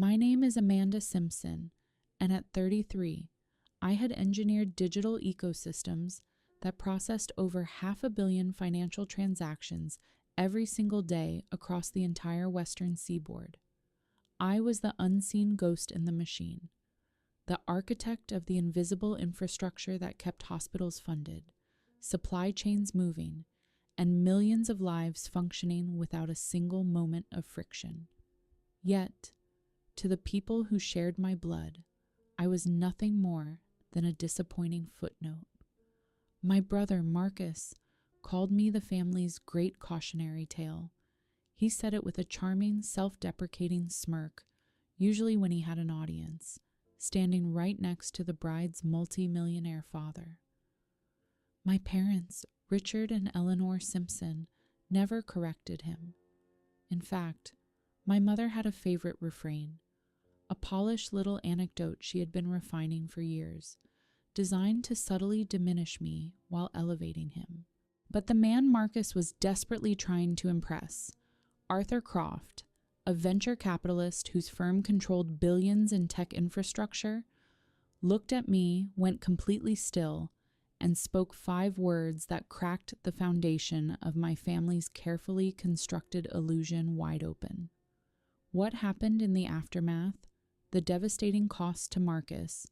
My name is Amanda Simpson, and at 33, I had engineered digital ecosystems that processed over 500 million financial transactions every single day across the entire Western seaboard. I was the unseen ghost in the machine, the architect of the invisible infrastructure that kept hospitals funded, supply chains moving, and millions of lives functioning without a single moment of friction. Yet, to the people who shared my blood, I was nothing more than a disappointing footnote. My brother, Marcus, called me the family's great cautionary tale. He said it with a charming, self-deprecating smirk, usually when he had an audience, standing right next to the bride's multi-millionaire father. My parents, Richard and Eleanor Simpson, never corrected him. In fact, my mother had a favorite refrain, a polished little anecdote she had been refining for years, designed to subtly diminish me while elevating him. But the man Marcus was desperately trying to impress, Arthur Croft, a venture capitalist whose firm controlled billions in tech infrastructure, looked at me, went completely still, and spoke 5 words that cracked the foundation of my family's carefully constructed illusion wide open. What happened in the aftermath, the devastating cost to Marcus,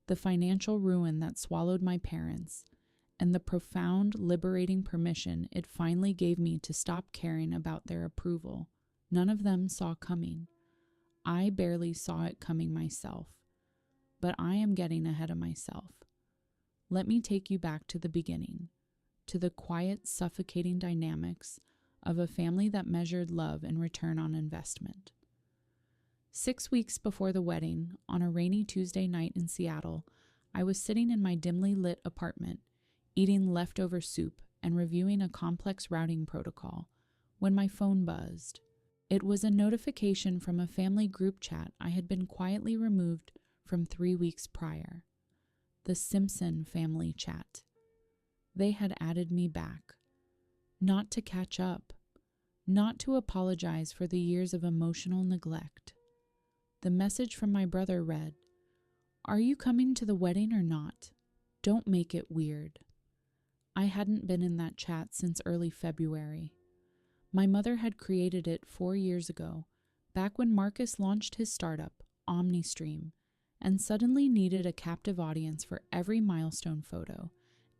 the financial ruin that swallowed my parents, and the profound, liberating permission it finally gave me to stop caring about their approval, none of them saw coming. I barely saw it coming myself. But I am getting ahead of myself. Let me take you back to the beginning, to the quiet, suffocating dynamics of a family that measured love and return on investment. 6 weeks before the wedding, on a rainy Tuesday night in Seattle, I was sitting in my dimly lit apartment, eating leftover soup and reviewing a complex routing protocol, when my phone buzzed. It was a notification from a family group chat I had been quietly removed from 3 weeks prior. The Simpson family chat. They had added me back. Not to catch up. Not to apologize for the years of emotional neglect. The message from my brother read, "Are you coming to the wedding or not? Don't make it weird." I hadn't been in that chat since early February. My mother had created it 4 years ago, back when Marcus launched his startup, OmniStream, and suddenly needed a captive audience for every milestone photo,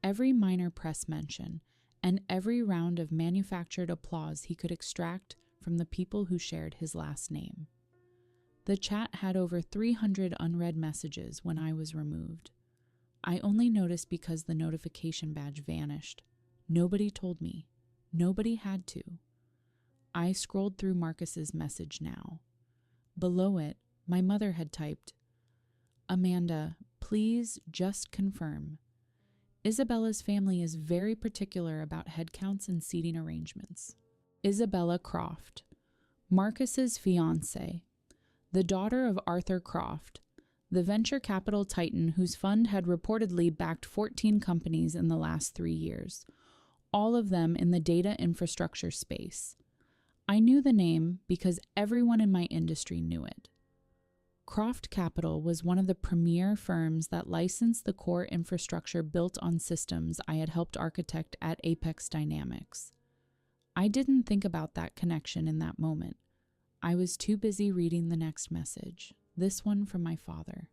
every minor press mention, and every round of manufactured applause he could extract from the people who shared his last name. The chat had over 300 unread messages when I was removed. I only noticed because the notification badge vanished. Nobody told me. Nobody had to. I scrolled through Marcus's message now. Below it, my mother had typed, "Amanda, please just confirm. Isabella's family is very particular about headcounts and seating arrangements. Isabella Croft, Marcus's fiancée, the daughter of Arthur Croft, the venture capital titan whose fund had reportedly backed 14 companies in the last 3 years, all of them in the data infrastructure space. I knew the name because everyone in my industry knew it. Croft Capital was one of the premier firms that licensed the core infrastructure built on systems I had helped architect at Apex Dynamics. I didn't think about that connection in that moment. I was too busy reading the next message, this one from my father.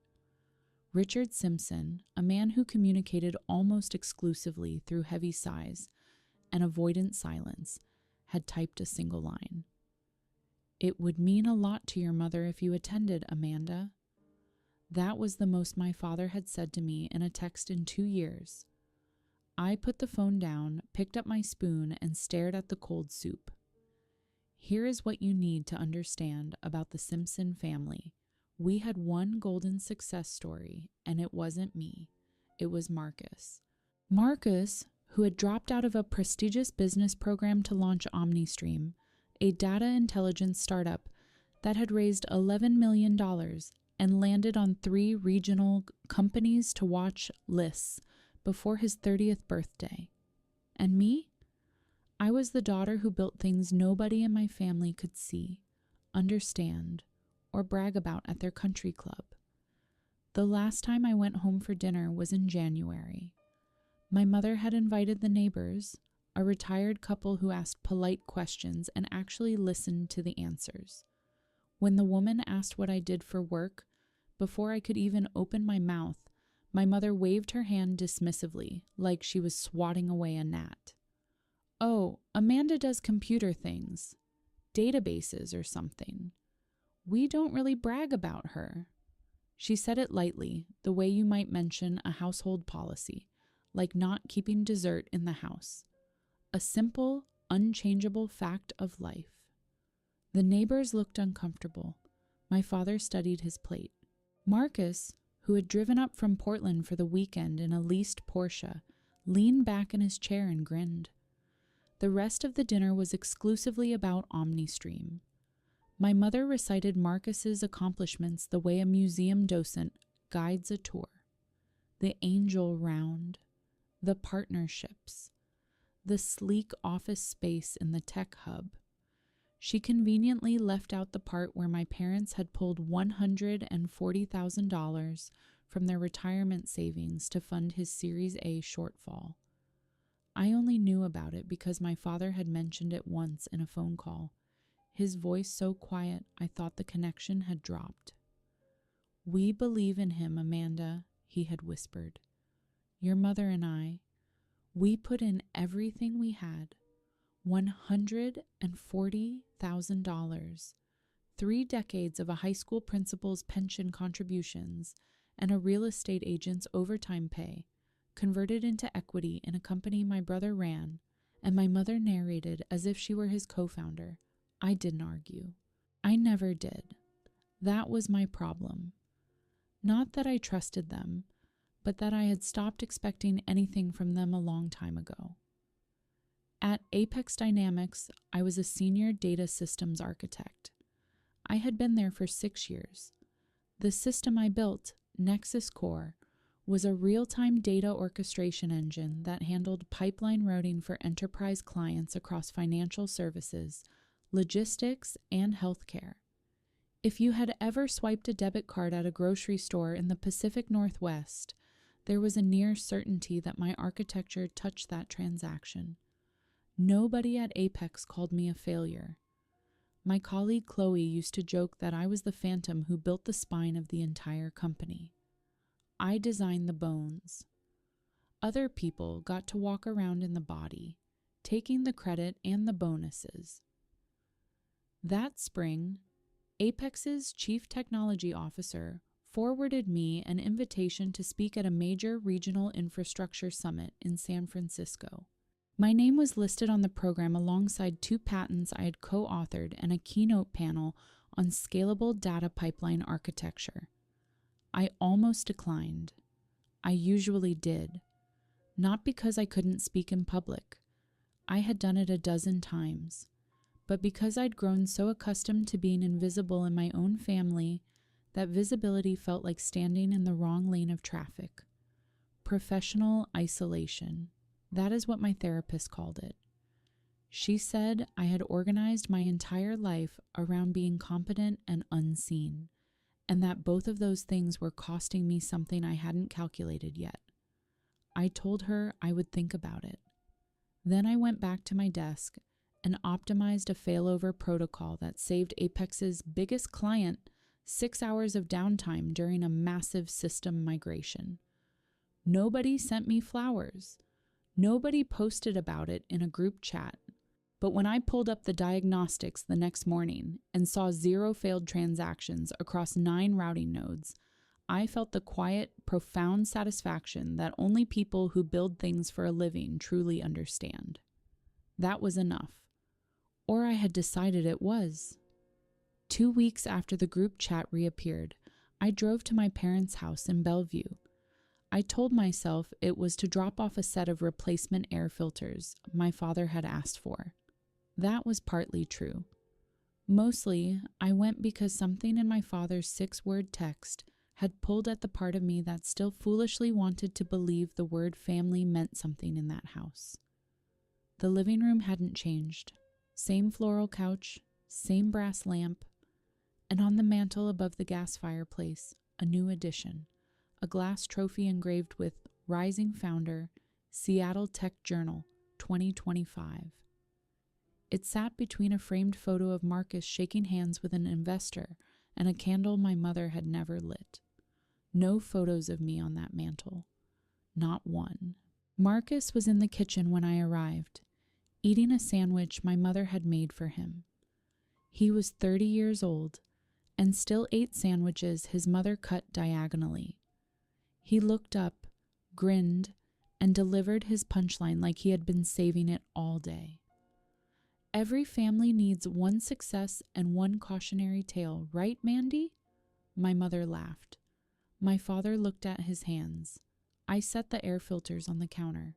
Richard Simpson, a man who communicated almost exclusively through heavy sighs and avoidant silence, had typed a single line. "It would mean a lot to your mother if you attended, Amanda." That was the most my father had said to me in a text in 2 years. I put the phone down, picked up my spoon, and stared at the cold soup. Here is what you need to understand about the Simpson family. We had one golden success story, and it wasn't me. It was Marcus. Marcus, who had dropped out of a prestigious business program to launch OmniStream, a data intelligence startup that had raised $11 million and landed on 3 regional companies to watch lists before his 30th birthday. And me? I was the daughter who built things nobody in my family could see, understand, or brag about at their country club. The last time I went home for dinner was in January. My mother had invited the neighbors, a retired couple who asked polite questions and actually listened to the answers. When the woman asked what I did for work, before I could even open my mouth, my mother waved her hand dismissively, like she was swatting away a gnat. "Oh, Amanda does computer things, databases or something. We don't really brag about her." She said it lightly, the way you might mention a household policy, like not keeping dessert in the house. A simple, unchangeable fact of life. The neighbors looked uncomfortable. My father studied his plate. Marcus, who had driven up from Portland for the weekend in a leased Porsche, leaned back in his chair and grinned. The rest of the dinner was exclusively about OmniStream. My mother recited Marcus's accomplishments the way a museum docent guides a tour. The angel round, the partnerships, the sleek office space in the tech hub. She conveniently left out the part where my parents had pulled $140,000 from their retirement savings to fund his Series A shortfall. I only knew about it because my father had mentioned it once in a phone call, his voice so quiet I thought the connection had dropped. "We believe in him, Amanda," he had whispered. "Your mother and I, we put in everything we had. $140,000, 3 decades of a high school principal's pension contributions, and a real estate agent's overtime pay, converted into equity in a company my brother ran, and my mother narrated as if she were his co-founder. I didn't argue. I never did. That was my problem. Not that I trusted them, but that I had stopped expecting anything from them a long time ago. At Apex Dynamics, I was a senior data systems architect. I had been there for 6 years. The system I built, Nexus Core, was a real-time data orchestration engine that handled pipeline routing for enterprise clients across financial services, logistics, and healthcare. If you had ever swiped a debit card at a grocery store in the Pacific Northwest, there was a near certainty that my architecture touched that transaction. Nobody at Apex called me a failure. My colleague Chloe used to joke that I was the phantom who built the spine of the entire company. I designed the bones. Other people got to walk around in the body, taking the credit and the bonuses. That spring, Apex's chief technology officer forwarded me an invitation to speak at a major regional infrastructure summit in San Francisco. My name was listed on the program alongside 2 patents I had co-authored and a keynote panel on scalable data pipeline architecture. I almost declined. I usually did. Not because I couldn't speak in public. I had done it a dozen times. But because I'd grown so accustomed to being invisible in my own family, that visibility felt like standing in the wrong lane of traffic. Professional isolation. That is what my therapist called it. She said I had organized my entire life around being competent and unseen, and that both of those things were costing me something I hadn't calculated yet. I told her I would think about it. Then I went back to my desk and optimized a failover protocol that saved Apex's biggest client 6 hours of downtime during a massive system migration. Nobody sent me flowers. Nobody posted about it in a group chat. But when I pulled up the diagnostics the next morning and saw 0 failed transactions across 9 routing nodes, I felt the quiet, profound satisfaction that only people who build things for a living truly understand. That was enough. Or I had decided it was. 2 weeks after the group chat reappeared, I drove to my parents' house in Bellevue. I told myself it was to drop off a set of replacement air filters my father had asked for. That was partly true. Mostly, I went because something in my father's 6-word text had pulled at the part of me that still foolishly wanted to believe the word family meant something in that house. The living room hadn't changed. Same floral couch, same brass lamp, And on the mantel above the gas fireplace, a new edition, a glass trophy engraved with Rising Founder, Seattle Tech Journal, 2025. It sat between a framed photo of Marcus shaking hands with an investor and a candle my mother had never lit. No photos of me on that mantel. Not one. Marcus was in the kitchen when I arrived, eating a sandwich my mother had made for him. He was 30 years old and still ate sandwiches his mother cut diagonally. He looked up, grinned, and delivered his punchline like he had been saving it all day. Every family needs one success and one cautionary tale, right, Mandy? My mother laughed. My father looked at his hands. I set the air filters on the counter.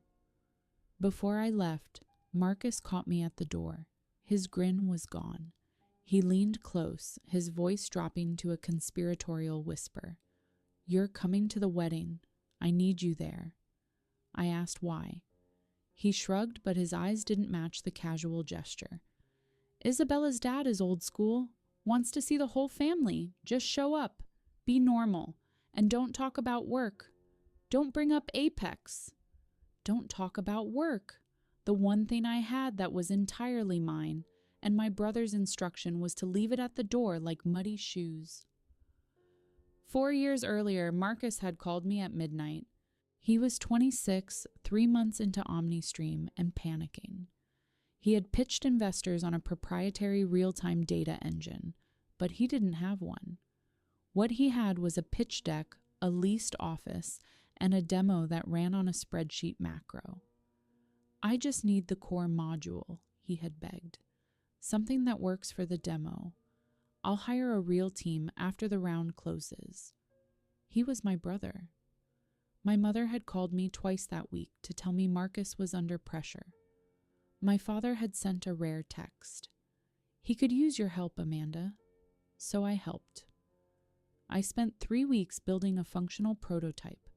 Before I left, Marcus caught me at the door. His grin was gone. He leaned close, his voice dropping to a conspiratorial whisper. "You're coming to the wedding. I need you there." I asked why. He shrugged, but his eyes didn't match the casual gesture. "Isabella's dad is old school. Wants to see the whole family. Just show up. Be normal. And don't talk about work. Don't bring up Apex." Don't talk about work. The one thing I had that was entirely mine, and my brother's instruction was to leave it at the door like muddy shoes. 4 years earlier, Marcus had called me at midnight. He was 26, 3 months into OmniStream, and panicking. He had pitched investors on a proprietary real-time data engine, but he didn't have one. What he had was a pitch deck, a leased office, and a demo that ran on a spreadsheet macro. "I just need the core module," he had begged. "Something that works for the demo. I'll hire a real team after the round closes." He was my brother. My mother had called me twice that week to tell me Marcus was under pressure. My father had sent a rare text. "He could use your help, Amanda." So I helped. I spent 3 weeks building a functional prototype,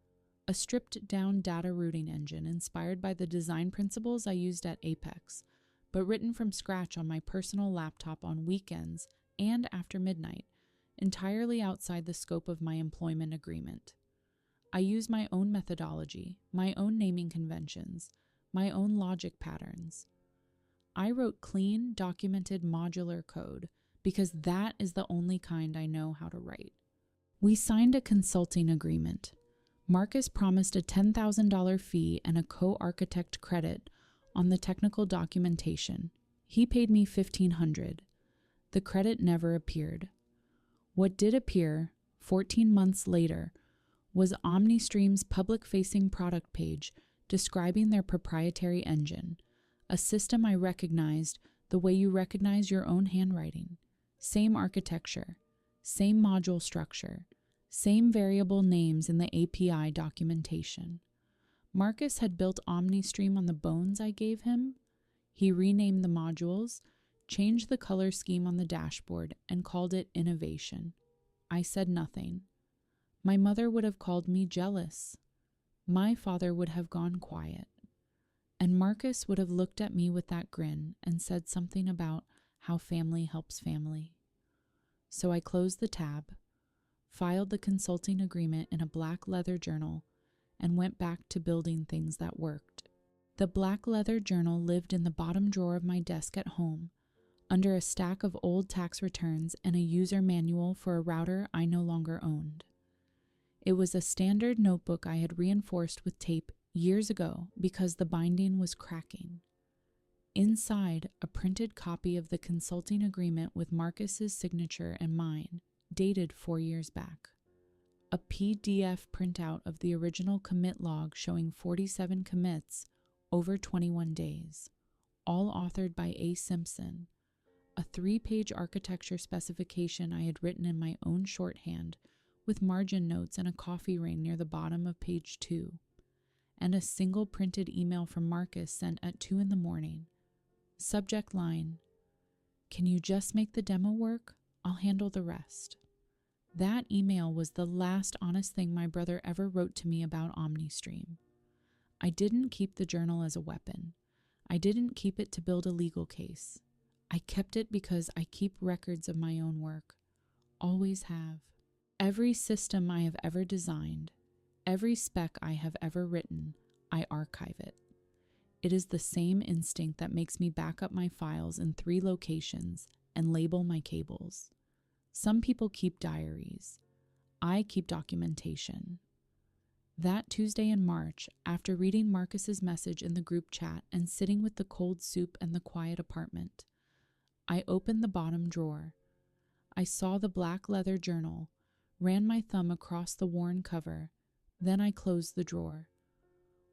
a stripped-down data routing engine inspired by the design principles I used at Apex, but written from scratch on my personal laptop on weekends and after midnight, entirely outside the scope of my employment agreement. I used my own methodology, my own naming conventions, my own logic patterns. I wrote clean, documented modular code because that is the only kind I know how to write. We signed a consulting agreement. Marcus promised a $10,000 fee and a co-architect credit on the technical documentation. He paid me $1,500. The credit never appeared. What did appear, 14 months later, was OmniStream's public-facing product page describing their proprietary engine, a system I recognized the way you recognize your own handwriting. Same architecture, same module structure, same variable names in the API documentation. Marcus had built OmniStream on the bones I gave him. He renamed the modules, changed the color scheme on the dashboard, and called it innovation. I said nothing. My mother would have called me jealous. My father would have gone quiet. And Marcus would have looked at me with that grin and said something about how family helps family. So I closed the tab, filed the consulting agreement in a black leather journal, and went back to building things that worked. The black leather journal lived in the bottom drawer of my desk at home, under a stack of old tax returns and a user manual for a router I no longer owned. It was a standard notebook I had reinforced with tape years ago because the binding was cracking. Inside, a printed copy of the consulting agreement with Marcus's signature and mine, dated 4 years back. A PDF printout of the original commit log showing 47 commits over 21 days, all authored by A. Simpson. A 3-page architecture specification I had written in my own shorthand with margin notes and a coffee ring near the bottom of page 2, and a single printed email from Marcus sent at 2 a.m. Subject line, "Can you just make the demo work? I'll handle the rest." That email was the last honest thing my brother ever wrote to me about OmniStream. I didn't keep the journal as a weapon. I didn't keep it to build a legal case. I kept it because I keep records of my own work. always have. Every system I have ever designed, every spec I have ever written, I archive it. It is the same instinct that makes me back up my files in 3 locations and label my cables. Some people keep diaries. I keep documentation. That Tuesday in March, after reading Marcus's message in the group chat and sitting with the cold soup and the quiet apartment, I opened the bottom drawer. I saw the black leather journal, ran my thumb across the worn cover, then I closed the drawer.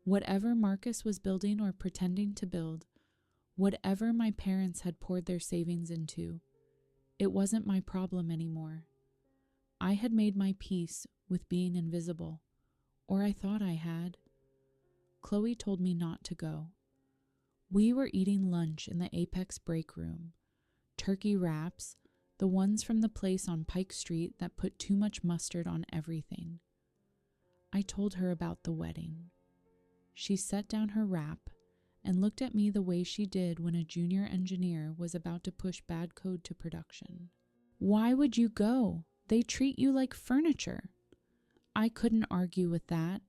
Whatever Marcus was building or pretending to build, whatever my parents had poured their savings into, it wasn't my problem anymore. I had made my peace with being invisible, or I thought I had. Chloe told me not to go. We were eating lunch in the Apex break room. Turkey wraps, the ones from the place on Pike Street that put too much mustard on everything. I told her about the wedding. She set down her wrap and looked at me the way she did when a junior engineer was about to push bad code to production. Why would you go? They treat you like furniture. I couldn't argue with that,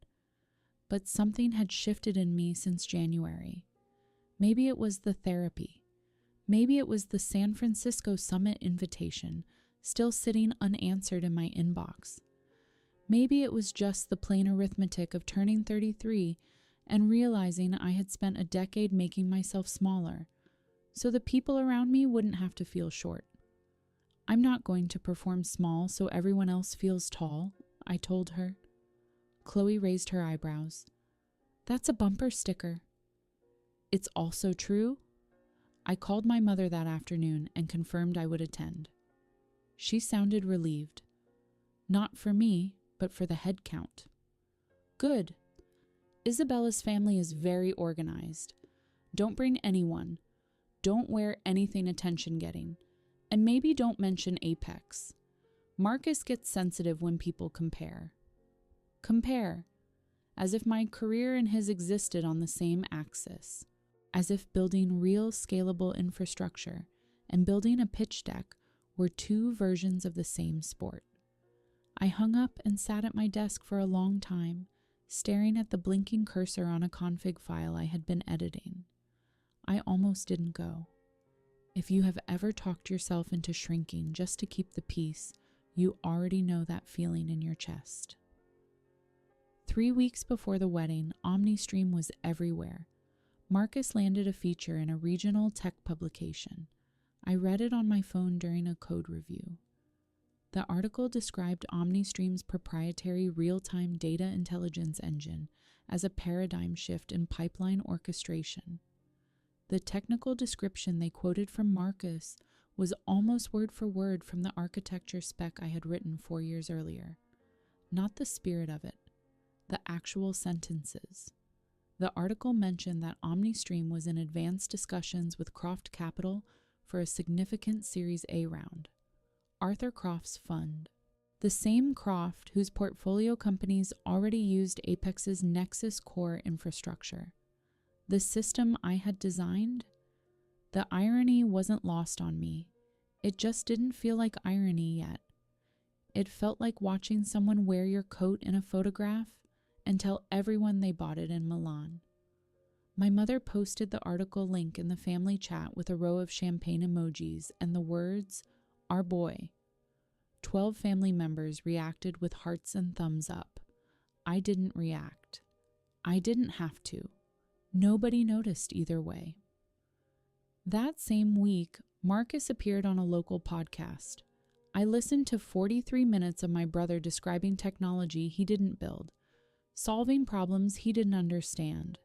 but something had shifted in me since January. Maybe it was the therapy. Maybe it was the San Francisco Summit invitation still sitting unanswered in my inbox. Maybe it was just the plain arithmetic of turning 33 and realizing I had spent a decade making myself smaller, so the people around me wouldn't have to feel short. I'm not going to perform small so everyone else feels tall, I told her. Chloe raised her eyebrows. That's a bumper sticker. It's also true. I called my mother that afternoon and confirmed I would attend. She sounded relieved. Not for me, but for the head count. Good. Isabella's family is very organized. Don't bring anyone. Don't wear anything attention-getting. And maybe don't mention Apex. Marcus gets sensitive when people compare. Compare. As if my career and his existed on the same axis. As if building real scalable infrastructure and building a pitch deck were 2 versions of the same sport. I hung up and sat at my desk for a long time, staring at the blinking cursor on a config file I had been editing. I almost didn't go. If you have ever talked yourself into shrinking just to keep the peace, you already know that feeling in your chest. 3 weeks before the wedding, OmniStream was everywhere. Marcus landed a feature in a regional tech publication. I read it on my phone during a code review. The article described OmniStream's proprietary real-time data intelligence engine as a paradigm shift in pipeline orchestration. The technical description they quoted from Marcus was almost word for word from the architecture spec I had written 4 years earlier. Not the spirit of it, the actual sentences. The article mentioned that OmniStream was in advanced discussions with Croft Capital for a significant Series A round. Arthur Croft's fund. The same Croft whose portfolio companies already used Apex's Nexus core infrastructure. The system I had designed? The irony wasn't lost on me. It just didn't feel like irony yet. It felt like watching someone wear your coat in a photograph and tell everyone they bought it in Milan. My mother posted the article link in the family chat with a row of champagne emojis and the words, "Our boy." 12 family members reacted with hearts and thumbs up. I didn't react. I didn't have to. Nobody noticed either way. That same week, Marcus appeared on a local podcast. I listened to 43 minutes of my brother describing technology he didn't build, solving problems he didn't understand,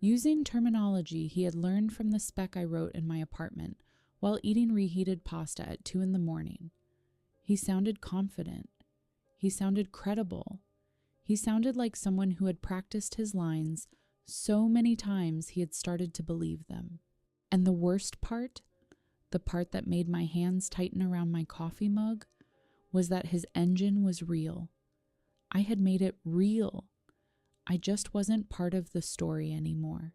using terminology he had learned from the spec I wrote in my apartment while eating reheated pasta at 2 a.m. He sounded confident. He sounded credible. He sounded like someone who had practiced his lines so many times he had started to believe them. And the worst part, the part that made my hands tighten around my coffee mug, was that his engine was real. I had made it real. I just wasn't part of the story anymore.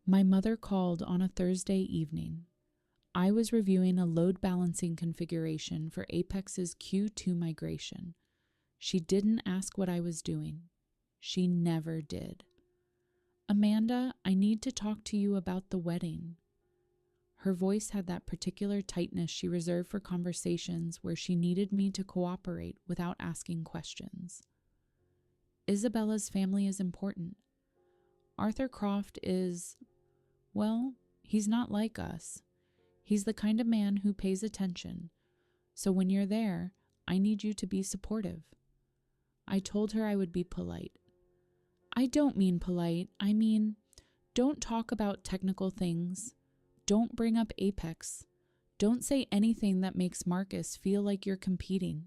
My mother called on a Thursday evening. I was reviewing a load balancing configuration for Apex's Q2 migration. She didn't ask what I was doing. She never did. Amanda, I need to talk to you about the wedding. Her voice had that particular tightness she reserved for conversations where she needed me to cooperate without asking questions. Isabella's family is important. Arthur Croft is, well, he's not like us. He's the kind of man who pays attention. So when you're there, I need you to be supportive. I told her I would be polite. I don't mean polite. I mean, don't talk about technical things. Don't bring up Apex. Don't say anything that makes Marcus feel like you're competing.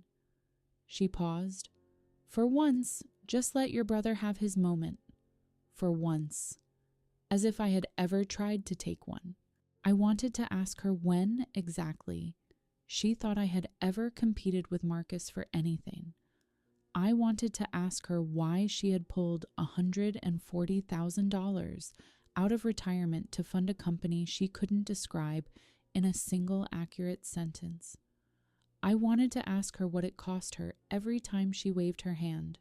She paused. For once, just let your brother have his moment. For once. As if I had ever tried to take one. I wanted to ask her when exactly she thought I had ever competed with Marcus for anything. I wanted to ask her why she had pulled $140,000 out of retirement to fund a company she couldn't describe in a single accurate sentence. I wanted to ask her what it cost her every time she waved her hand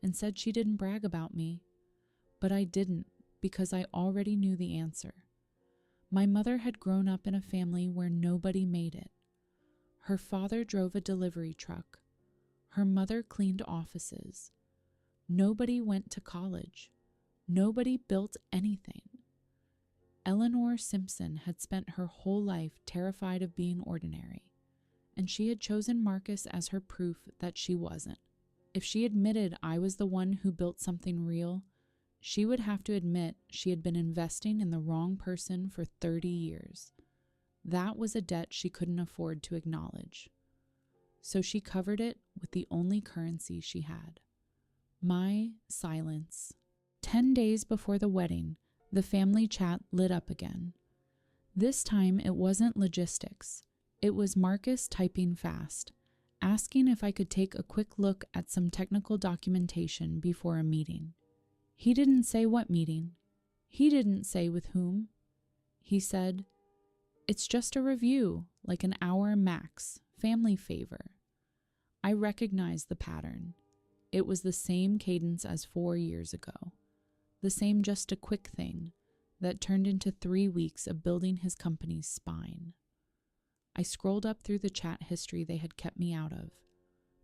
and said she didn't brag about me. But I didn't, because I already knew the answer. My mother had grown up in a family where nobody made it. Her father drove a delivery truck. Her mother cleaned offices. Nobody went to college. Nobody built anything. Eleanor Simpson had spent her whole life terrified of being ordinary, and she had chosen Marcus as her proof that she wasn't. If she admitted I was the one who built something real, she would have to admit she had been investing in the wrong person for 30 years. That was a debt she couldn't afford to acknowledge. So she covered it with the only currency she had. My silence. 10 days before the wedding, the family chat lit up again. This time it wasn't logistics. It was Marcus typing fast, asking if I could take a quick look at some technical documentation before a meeting. He didn't say what meeting. He didn't say with whom. He said, "It's just a review, like an hour max, family favor." I recognized the pattern. It was the same cadence as 4 years ago. The same just a quick thing that turned into 3 weeks of building his company's spine. I scrolled up through the chat history they had kept me out of.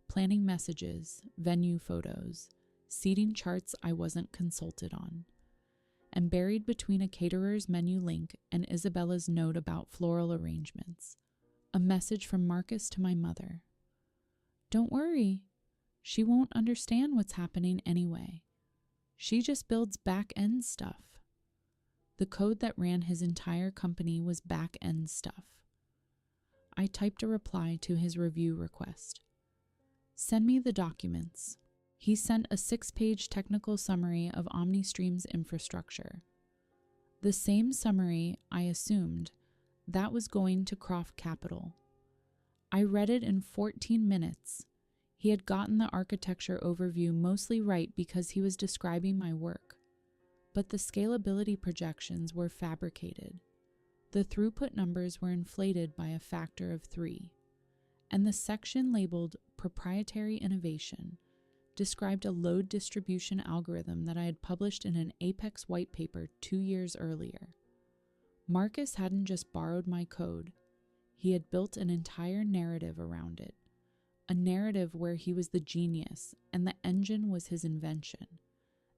Planning messages, venue photos, seating charts I wasn't consulted on. And buried between a caterer's menu link and Isabella's note about floral arrangements, a message from Marcus to my mother. Don't worry, she won't understand what's happening anyway. She just builds back-end stuff. The code that ran his entire company was back-end stuff. I typed a reply to his review request. Send me the documents. He sent a 6-page technical summary of OmniStream's infrastructure. The same summary, I assumed, that was going to Croft Capital. I read it in 14 minutes. He had gotten the architecture overview mostly right because he was describing my work. But the scalability projections were fabricated. The throughput numbers were inflated by a factor of 3. And the section labeled Proprietary Innovation described a load distribution algorithm that I had published in an Apex white paper 2 years earlier. Marcus hadn't just borrowed my code. He had built an entire narrative around it. A narrative where he was the genius and the engine was his invention.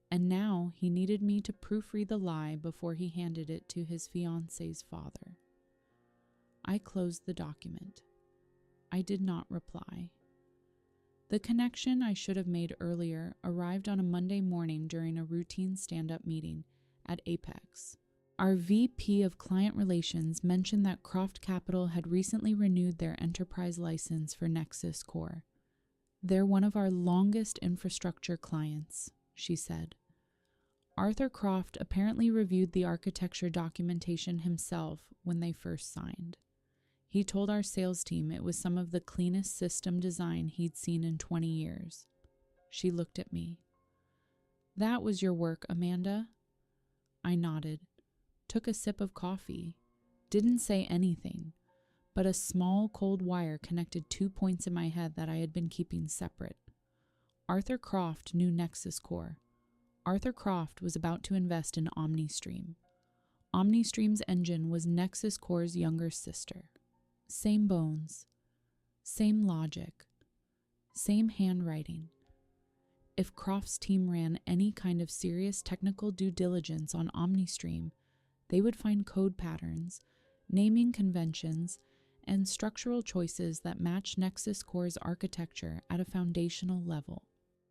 And now he needed me to proofread the lie before he handed it to his fiancé's father. I closed the document. I did not reply. The connection I should have made earlier arrived on a Monday morning during a routine stand-up meeting at Apex. Our VP of Client Relations mentioned that Croft Capital had recently renewed their enterprise license for Nexus Core. They're one of our longest infrastructure clients, she said. Arthur Croft apparently reviewed the architecture documentation himself when they first signed. He told our sales team it was some of the cleanest system design he'd seen in 20 years. She looked at me. That was your work, Amanda? I nodded, took a sip of coffee, didn't say anything, but a small cold wire connected 2 points in my head that I had been keeping separate. Arthur Croft knew Nexus Core. Arthur Croft was about to invest in OmniStream. OmniStream's engine was Nexus Core's younger sister. Same bones, same logic, same handwriting. If Croft's team ran any kind of serious technical due diligence on OmniStream, they would find code patterns, naming conventions, and structural choices that match Nexus Core's architecture at a foundational level.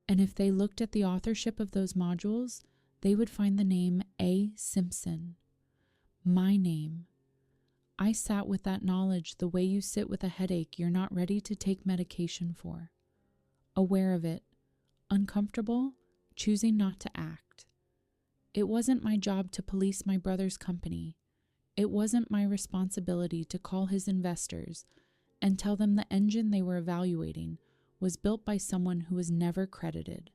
And if they looked at the authorship of those modules, they would find the name A. Simpson. My name. I sat with that knowledge the way you sit with a headache you're not ready to take medication for. Aware of it, uncomfortable, choosing not to act. It wasn't my job to police my brother's company. It wasn't my responsibility to call his investors and tell them the engine they were evaluating was built by someone who was never credited,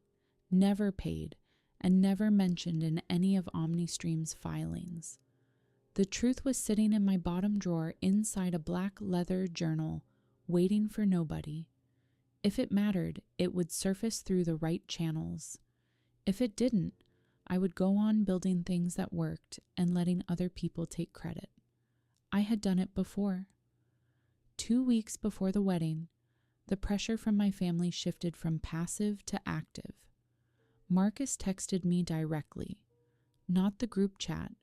never paid, and never mentioned in any of OmniStream's filings. The truth was sitting in my bottom drawer inside a black leather journal, waiting for nobody. If it mattered, it would surface through the right channels. If it didn't, I would go on building things that worked and letting other people take credit. I had done it before. 2 weeks before the wedding, the pressure from my family shifted from passive to active. Marcus texted me directly, not the group chat,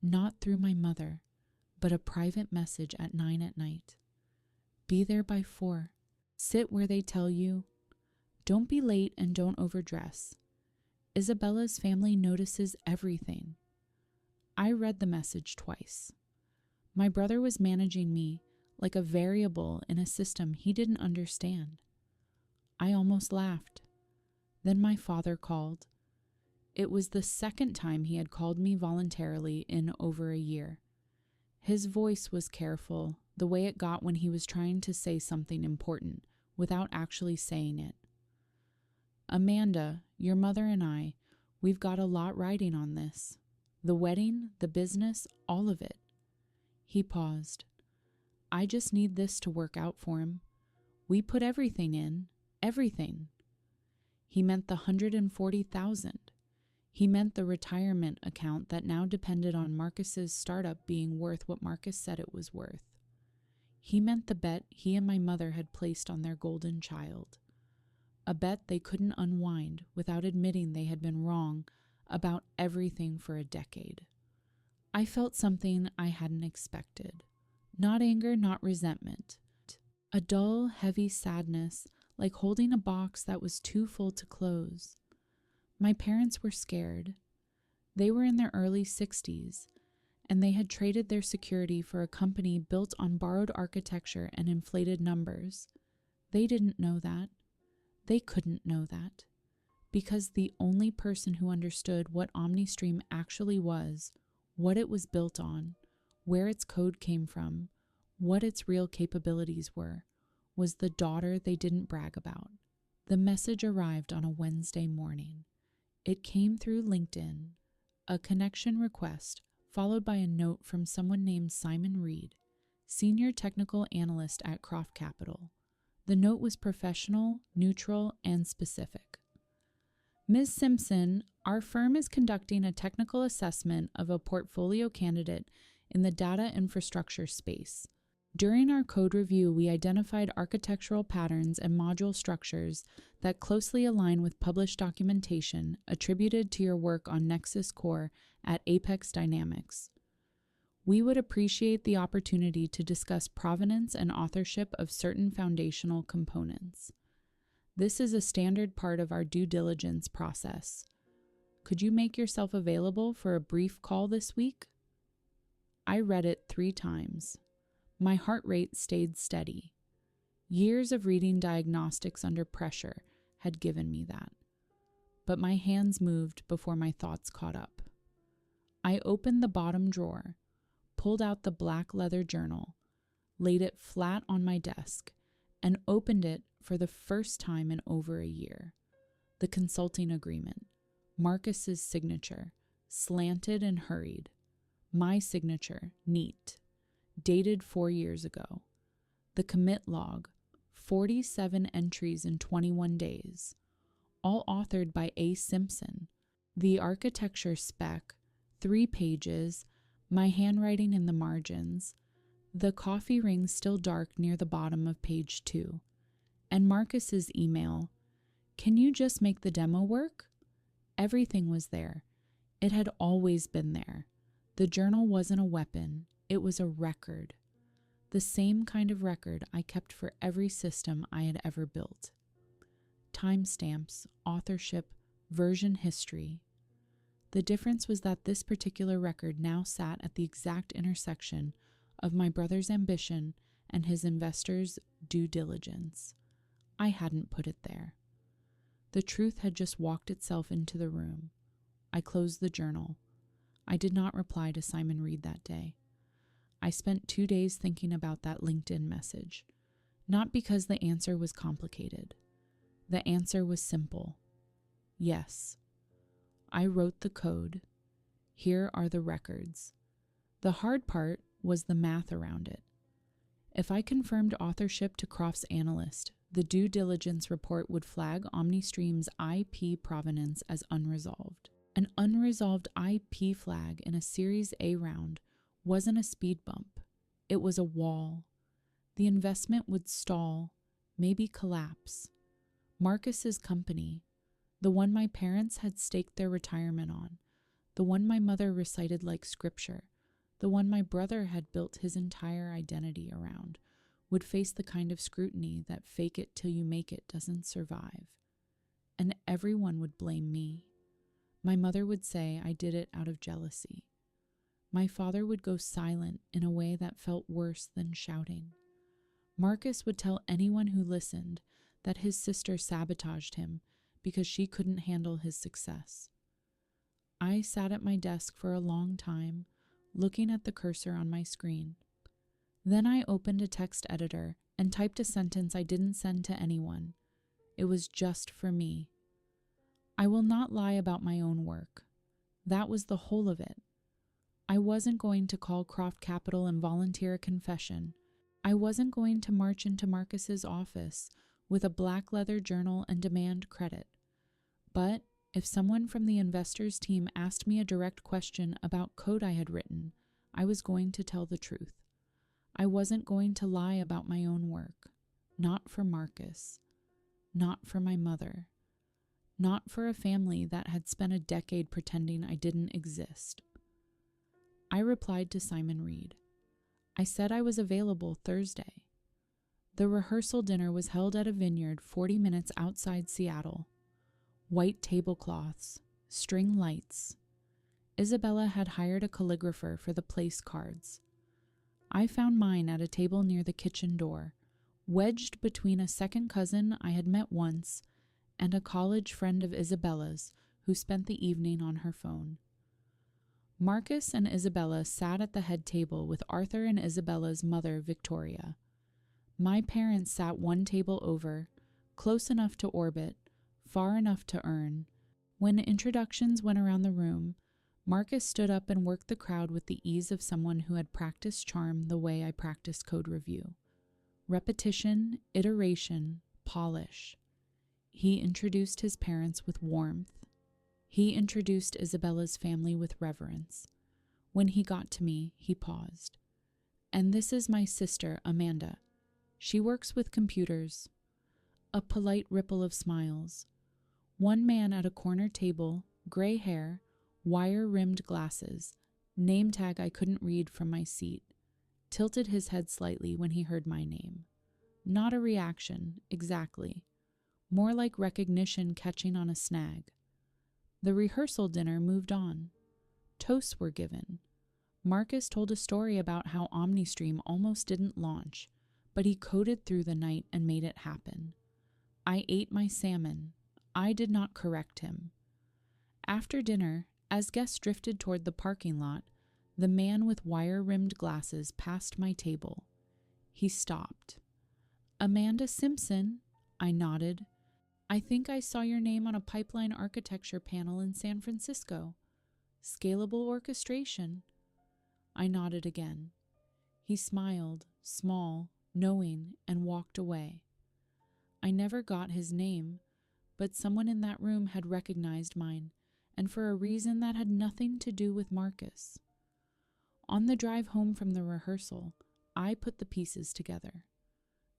not through my mother, but a private message at 9 at night. Be there by 4. Sit where they tell you. Don't be late and don't overdress. Isabella's family notices everything. I read the message twice. My brother was managing me like a variable in a system he didn't understand. I almost laughed. Then my father called. It was the second time he had called me voluntarily in over a year. His voice was careful, the way it got when he was trying to say something important without actually saying it. Amanda, your mother and I, we've got a lot riding on this. The wedding, the business, all of it. He paused. I just need this to work out for him. We put everything in, everything. He meant the $140,000. He meant the retirement account that now depended on Marcus's startup being worth what Marcus said it was worth. He meant the bet he and my mother had placed on their golden child. A bet they couldn't unwind without admitting they had been wrong about everything for a decade. I felt something I hadn't expected. Not anger, not resentment. A dull, heavy sadness, like holding a box that was too full to close. My parents were scared. They were in their early 60s, and they had traded their security for a company built on borrowed architecture and inflated numbers. They didn't know that. They couldn't know that. Because the only person who understood what OmniStream actually was, what it was built on, where its code came from, what its real capabilities were, was the daughter they didn't brag about. The message arrived on a Wednesday morning. It came through LinkedIn, a connection request, followed by a note from someone named Simon Reed, senior technical analyst at Croft Capital. The note was professional, neutral, and specific. Ms. Simpson, our firm is conducting a technical assessment of a portfolio candidate in the data infrastructure space. During our code review, we identified architectural patterns and module structures that closely align with published documentation attributed to your work on Nexus Core at Apex Dynamics. We would appreciate the opportunity to discuss provenance and authorship of certain foundational components. This is a standard part of our due diligence process. Could you make yourself available for a brief call this week? I read it 3 times. My heart rate stayed steady. Years of reading diagnostics under pressure had given me that. But my hands moved before my thoughts caught up. I opened the bottom drawer, pulled out the black leather journal, laid it flat on my desk, and opened it for the first time in over a year. The consulting agreement, Marcus's signature, slanted and hurried. My signature, neat. Dated 4 years ago. The commit log, 47 entries in 21 days, all authored by A. Simpson. The architecture spec, 3 pages, my handwriting in the margins, the coffee ring still dark near the bottom of page 2, and Marcus's email, "Can you just make the demo work?" Everything was there. It had always been there. The journal wasn't a weapon, it was a record. The same kind of record I kept for every system I had ever built. Timestamps, authorship, version history. The difference was that this particular record now sat at the exact intersection of my brother's ambition and his investor's due diligence. I hadn't put it there. The truth had just walked itself into the room. I closed the journal. I did not reply to Simon Reed that day. I spent 2 days thinking about that LinkedIn message, not because the answer was complicated. The answer was simple. Yes. I wrote the code. Here are the records. The hard part was the math around it. If I confirmed authorship to Croft's analyst, the due diligence report would flag OmniStream's IP provenance as unresolved. An unresolved IP flag in a Series A round wasn't a speed bump. It was a wall. The investment would stall, maybe collapse. Marcus's company, the one my parents had staked their retirement on, the one my mother recited like scripture, the one my brother had built his entire identity around, would face the kind of scrutiny that fake it till you make it doesn't survive. And everyone would blame me. My mother would say I did it out of jealousy. My father would go silent in a way that felt worse than shouting. Marcus would tell anyone who listened that his sister sabotaged him because she couldn't handle his success. I sat at my desk for a long time, looking at the cursor on my screen. Then I opened a text editor and typed a sentence I didn't send to anyone. It was just for me. I will not lie about my own work. That was the whole of it. I wasn't going to call Croft Capital and volunteer a confession. I wasn't going to march into Marcus's office with a black leather journal and demand credit. But if someone from the investors team asked me a direct question about code I had written, I was going to tell the truth. I wasn't going to lie about my own work. Not for Marcus. Not for my mother. Not for a family that had spent a decade pretending I didn't exist. I replied to Simon Reed. I said I was available Thursday. The rehearsal dinner was held at a vineyard 40 minutes outside Seattle. White tablecloths, string lights. Isabella had hired a calligrapher for the place cards. I found mine at a table near the kitchen door, wedged between a second cousin I had met once and a college friend of Isabella's who spent the evening on her phone. Marcus and Isabella sat at the head table with Arthur and Isabella's mother, Victoria. My parents sat one table over, close enough to orbit, far enough to earn. When introductions went around the room, Marcus stood up and worked the crowd with the ease of someone who had practiced charm the way I practiced code review. Repetition, iteration, polish. He introduced his parents with warmth. He introduced Isabella's family with reverence. When he got to me, he paused. And this is my sister, Amanda. She works with computers. A polite ripple of smiles. One man at a corner table, gray hair, wire-rimmed glasses, name tag I couldn't read from my seat, tilted his head slightly when he heard my name. Not a reaction, exactly. More like recognition catching on a snag. The rehearsal dinner moved on. Toasts were given. Marcus told a story about how OmniStream almost didn't launch, but he coded through the night and made it happen. I ate my salmon. I did not correct him. After dinner, as guests drifted toward the parking lot, the man with wire-rimmed glasses passed my table. He stopped. Amanda Simpson, I nodded. I think I saw your name on a pipeline architecture panel in San Francisco. Scalable orchestration. I nodded again. He smiled, small, knowing, and walked away. I never got his name, but someone in that room had recognized mine, and for a reason that had nothing to do with Marcus. On the drive home from the rehearsal, I put the pieces together.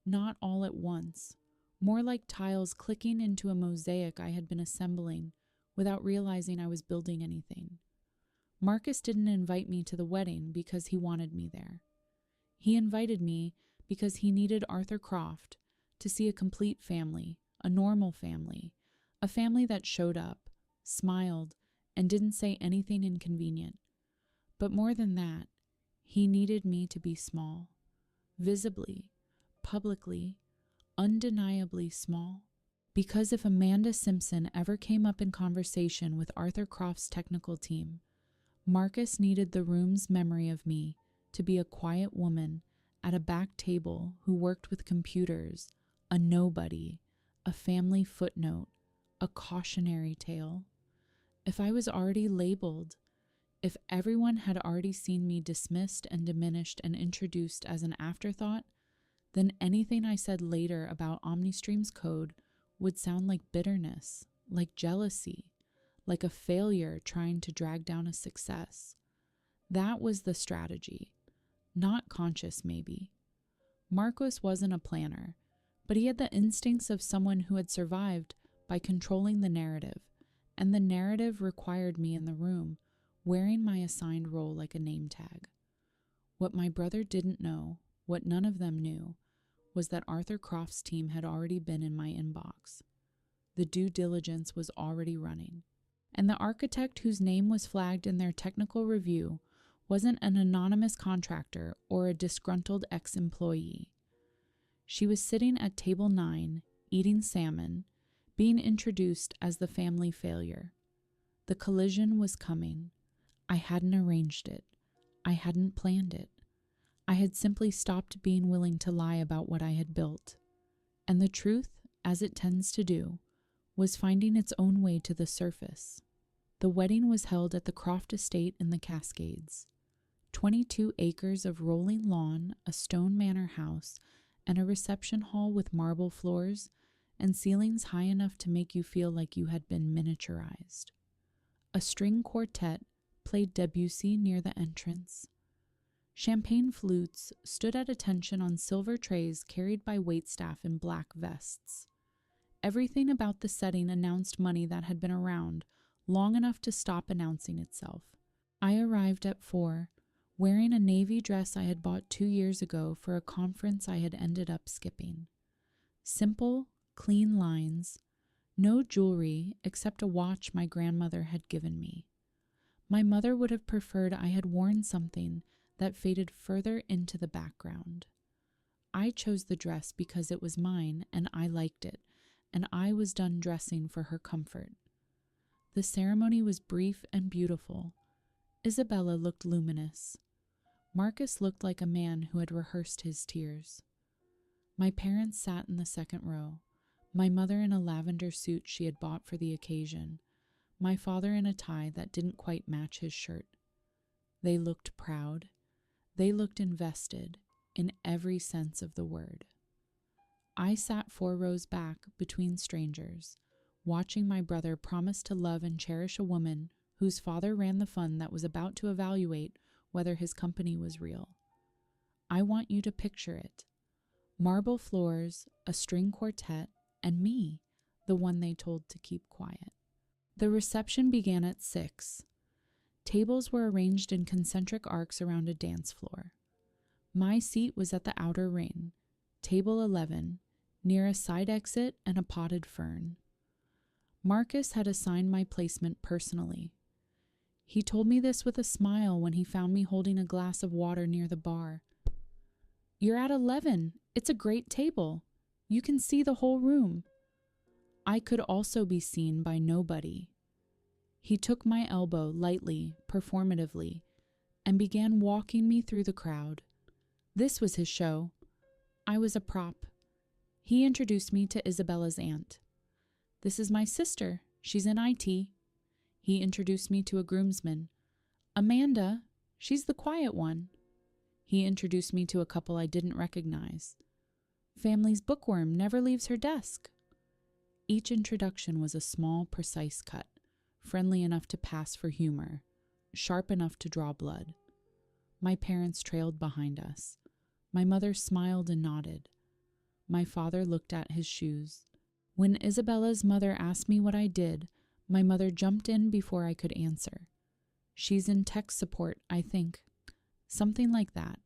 Not all at once, more like tiles clicking into a mosaic I had been assembling without realizing I was building anything. Marcus didn't invite me to the wedding because he wanted me there. He invited me because he needed Arthur Croft to see a complete family, a normal family, a family that showed up, smiled, and didn't say anything inconvenient. But more than that, he needed me to be small, visibly, publicly, undeniably small. Because if Amanda Simpson ever came up in conversation with Arthur Croft's technical team, Marcus needed the room's memory of me to be a quiet woman at a back table who worked with computers, a nobody, a family footnote, a cautionary tale. If I was already labeled, if everyone had already seen me dismissed and diminished and introduced as an afterthought, then anything I said later about OmniStream's code would sound like bitterness, like jealousy, like a failure trying to drag down a success. That was the strategy. Not conscious, maybe. Marcus wasn't a planner, but he had the instincts of someone who had survived by controlling the narrative, and the narrative required me in the room, wearing my assigned role like a name tag. What my brother didn't know, what none of them knew, was that Arthur Croft's team had already been in my inbox. The due diligence was already running. And the architect whose name was flagged in their technical review wasn't an anonymous contractor or a disgruntled ex-employee. She was sitting at table 9, eating salmon, being introduced as the family failure. The collision was coming. I hadn't arranged it. I hadn't planned it. I had simply stopped being willing to lie about what I had built. And the truth, as it tends to do, was finding its own way to the surface. The wedding was held at the Croft estate in the Cascades. 22 acres of rolling lawn, a stone manor house, and a reception hall with marble floors and ceilings high enough to make you feel like you had been miniaturized. A string quartet played Debussy near the entrance. Champagne flutes stood at attention on silver trays carried by waitstaff in black vests. Everything about the setting announced money that had been around long enough to stop announcing itself. I arrived at 4, wearing a navy dress I had bought 2 years ago for a conference I had ended up skipping. Simple, clean lines, no jewelry except a watch my grandmother had given me. My mother would have preferred I had worn something that faded further into the background. I chose the dress because it was mine and I liked it, and I was done dressing for her comfort. The ceremony was brief and beautiful. Isabella looked luminous. Marcus looked like a man who had rehearsed his tears. My parents sat in the second row, my mother in a lavender suit she had bought for the occasion, my father in a tie that didn't quite match his shirt. They looked proud. They looked invested, in every sense of the word. I sat 4 rows back between strangers, watching my brother promise to love and cherish a woman whose father ran the fund that was about to evaluate whether his company was real. I want you to picture it. Marble floors, a string quartet, and me, the one they told to keep quiet. The reception began at 6. Tables were arranged in concentric arcs around a dance floor. My seat was at the outer ring, table 11, near a side exit and a potted fern. Marcus had assigned my placement personally. He told me this with a smile when he found me holding a glass of water near the bar. "You're at 11. It's a great table. You can see the whole room." I could also be seen by nobody. He took my elbow lightly, performatively, and began walking me through the crowd. This was his show. I was a prop. He introduced me to Isabella's aunt. "This is my sister. She's in IT. He introduced me to a groomsman. "Amanda, she's the quiet one." He introduced me to a couple I didn't recognize. Family's bookworm never leaves her desk. Each introduction was a small, precise cut, friendly enough to pass for humor, sharp enough to draw blood. My parents trailed behind us. My mother smiled and nodded. My father looked at his shoes. When Isabella's mother asked me what I did, my mother jumped in before I could answer. She's in tech support, I think. Something like that.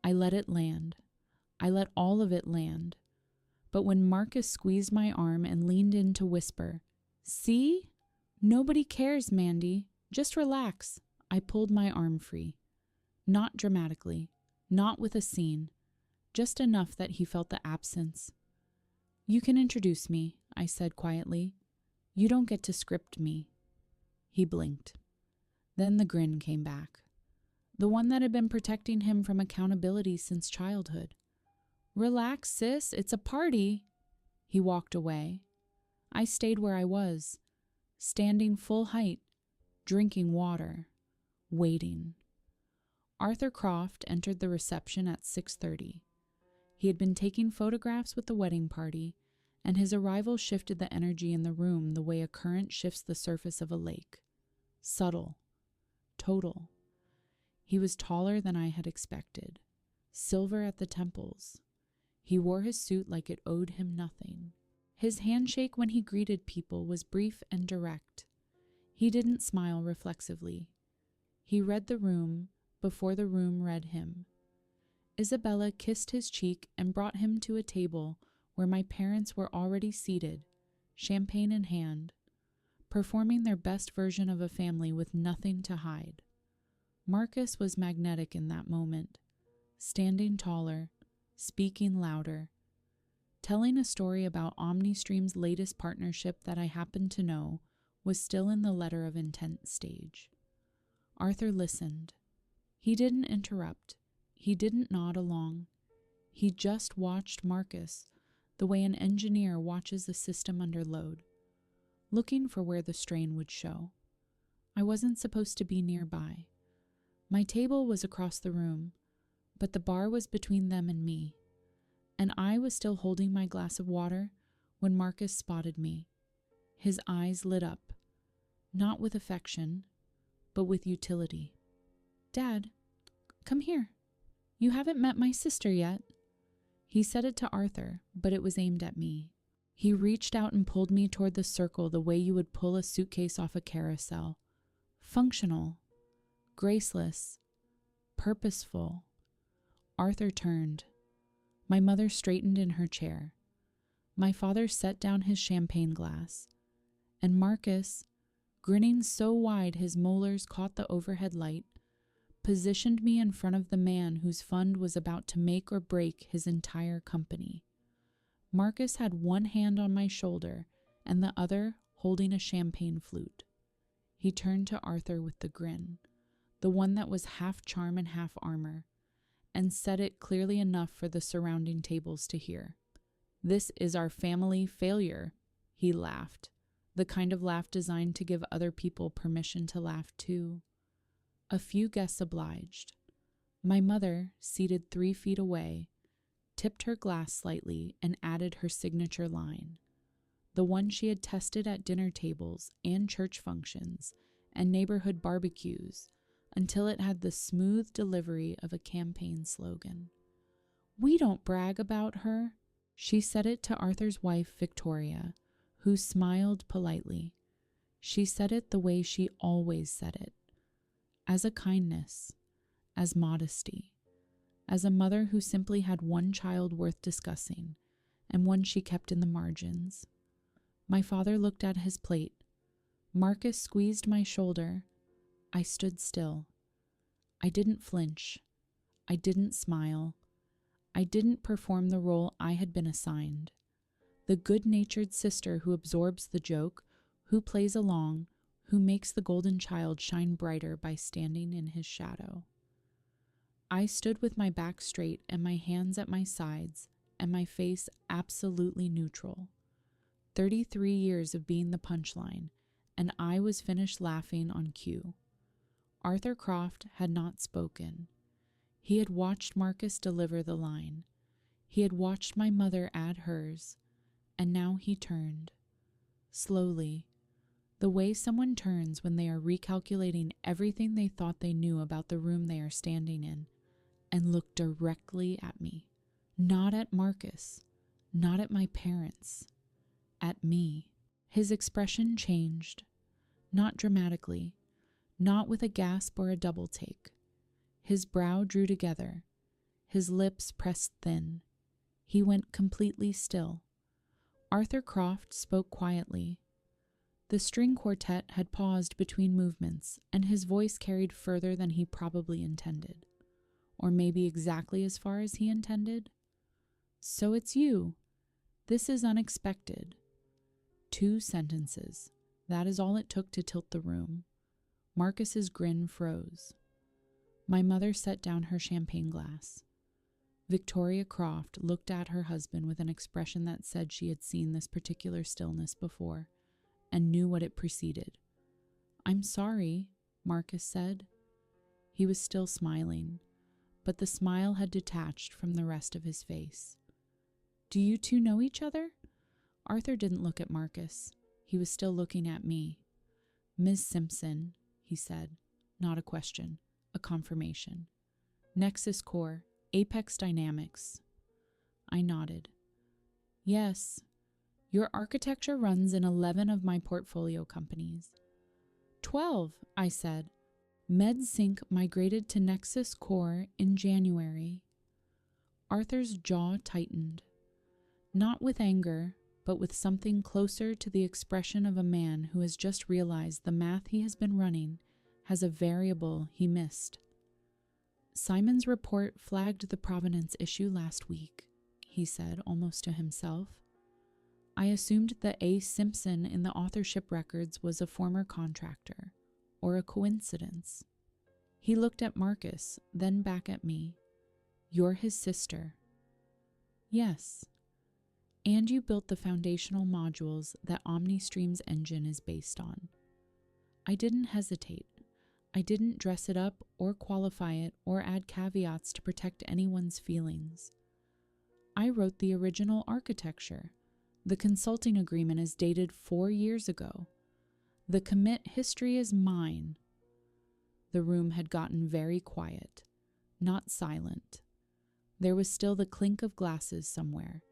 I let it land. I let all of it land. But when Marcus squeezed my arm and leaned in to whisper, "See? Nobody cares, Mandy. Just relax," I pulled my arm free. Not dramatically, not with a scene, just enough that he felt the absence. "You can introduce me," I said quietly. "You don't get to script me." He blinked. Then the grin came back, the one that had been protecting him from accountability since childhood. "Relax, sis, it's a party." He walked away. I stayed where I was, standing full height, drinking water, waiting. Arthur Croft entered the reception at 6:30. He had been taking photographs with the wedding party, and his arrival shifted the energy in the room the way a current shifts the surface of a lake. Subtle. Total. He was taller than I had expected. Silver at the temples. He wore his suit like it owed him nothing. His handshake when he greeted people was brief and direct. He didn't smile reflexively. He read the room before the room read him. Isabella kissed his cheek and brought him to a table where my parents were already seated, champagne in hand, performing their best version of a family with nothing to hide. Marcus was magnetic in that moment, standing taller, speaking louder, telling a story about OmniStream's latest partnership that I happened to know was still in the letter of intent stage. Arthur listened. He didn't interrupt. He didn't nod along. He just watched Marcus the way an engineer watches a system under load, looking for where the strain would show. I wasn't supposed to be nearby. My table was across the room, but the bar was between them and me, and I was still holding my glass of water when Marcus spotted me. His eyes lit up, not with affection, but with utility. "Dad, come here. You haven't met my sister yet." He said it to Arthur, but it was aimed at me. He reached out and pulled me toward the circle the way you would pull a suitcase off a carousel. Functional, graceless, purposeful. Arthur turned. My mother straightened in her chair. My father set down his champagne glass. And Marcus, grinning so wide his molars caught the overhead light, positioned me in front of the man whose fund was about to make or break his entire company. Marcus had one hand on my shoulder and the other holding a champagne flute. He turned to Arthur with the grin, the one that was half charm and half armor, and said it clearly enough for the surrounding tables to hear. "This is our family failure," he laughed, the kind of laugh designed to give other people permission to laugh too. A few guests obliged. My mother, seated 3 feet away, tipped her glass slightly and added her signature line, the one she had tested at dinner tables and church functions and neighborhood barbecues until it had the smooth delivery of a campaign slogan. "We don't brag about her." She said it to Arthur's wife, Victoria, who smiled politely. She said it the way she always said it, as a kindness, as modesty, as a mother who simply had one child worth discussing, and one she kept in the margins. My father looked at his plate. Marcus squeezed my shoulder. I stood still. I didn't flinch. I didn't smile. I didn't perform the role I had been assigned. The good-natured sister who absorbs the joke, who plays along, who makes the golden child shine brighter by standing in his shadow. I stood with my back straight and my hands at my sides and my face absolutely neutral. 33 years of being the punchline, and I was finished laughing on cue. Arthur Croft had not spoken. He had watched Marcus deliver the line. He had watched my mother add hers, and now he turned. Slowly, the way someone turns when they are recalculating everything they thought they knew about the room they are standing in, and looked directly at me. Not at Marcus, not at my parents, at me. His expression changed, not dramatically, not with a gasp or a double take. His brow drew together, his lips pressed thin. He went completely still. Arthur Croft spoke quietly. The string quartet had paused between movements, and his voice carried further than he probably intended. Or maybe exactly as far as he intended. "So it's you. This is unexpected." 2 sentences. That is all it took to tilt the room. Marcus's grin froze. My mother set down her champagne glass. Victoria Croft looked at her husband with an expression that said she had seen this particular stillness before, and knew what it preceded. "I'm sorry," Marcus said. He was still smiling, but the smile had detached from the rest of his face. "Do you two know each other?" Arthur didn't look at Marcus. He was still looking at me. "Ms. Simpson," he said, not a question, a confirmation. "Nexus Core, Apex Dynamics." I nodded. "Yes. Your architecture runs in 11 of my portfolio companies." 12, I said. MedSync migrated to Nexus Core in January. Arthur's jaw tightened. Not with anger, but with something closer to the expression of a man who has just realized the math he has been running has a variable he missed. "Simon's report flagged the provenance issue last week," he said, almost to himself. "I assumed that A. Simpson in the authorship records was a former contractor, or a coincidence." He looked at Marcus, then back at me. "You're his sister." "Yes. And you built the foundational modules that OmniStream's engine is based on." I didn't hesitate. I didn't dress it up or qualify it or add caveats to protect anyone's feelings. I wrote the original architecture. The consulting agreement is dated 4 years ago. The commit history is mine. The room had gotten very quiet, not silent. There was still the clink of glasses somewhere,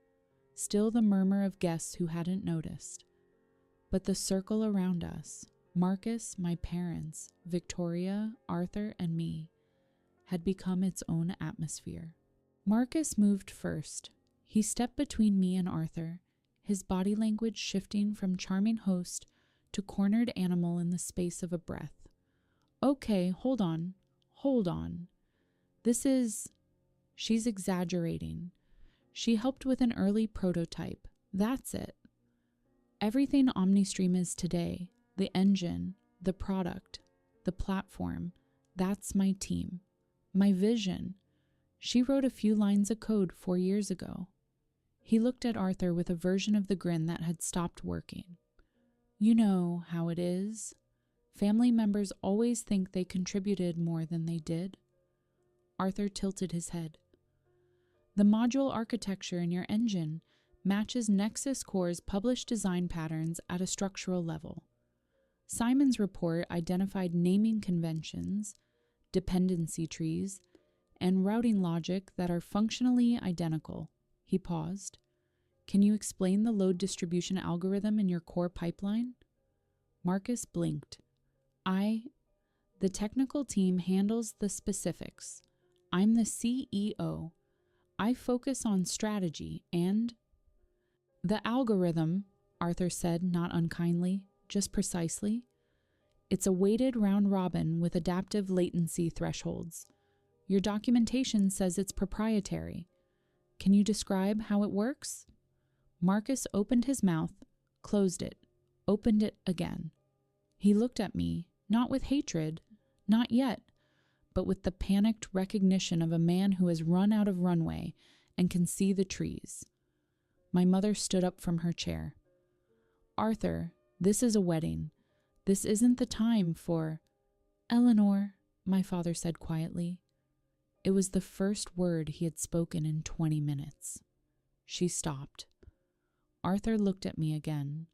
still the murmur of guests who hadn't noticed. But the circle around us, Marcus, my parents, Victoria, Arthur, and me, had become its own atmosphere. Marcus moved first. He stepped between me and Arthur, his body language shifting from charming host to cornered animal in the space of a breath. "Okay, hold on. This is..." She's exaggerating. She helped with an early prototype. That's it. Everything OmniStream is today, the engine, the product, the platform, that's my team. My vision. She wrote a few lines of code 4 years ago. He looked at Arthur with a version of the grin that had stopped working. "You know how it is. Family members always think they contributed more than they did." Arthur tilted his head. "The module architecture in your engine matches Nexus Core's published design patterns at a structural level. Simon's report identified naming conventions, dependency trees, and routing logic that are functionally identical." He paused. "Can you explain the load distribution algorithm in your core pipeline?" Marcus blinked. The technical team handles the specifics. I'm the CEO. I focus on strategy and..." "The algorithm," Arthur said, not unkindly, just precisely. "It's a weighted round robin with adaptive latency thresholds. Your documentation says it's proprietary. Can you describe how it works?" Marcus opened his mouth, closed it, opened it again. He looked at me, not with hatred, not yet, but with the panicked recognition of a man who has run out of runway and can see the trees. My mother stood up from her chair. "Arthur, this is a wedding. This isn't the time for..." "Eleanor," my father said quietly. It was the first word he had spoken in 20 minutes. She stopped. Arthur looked at me again.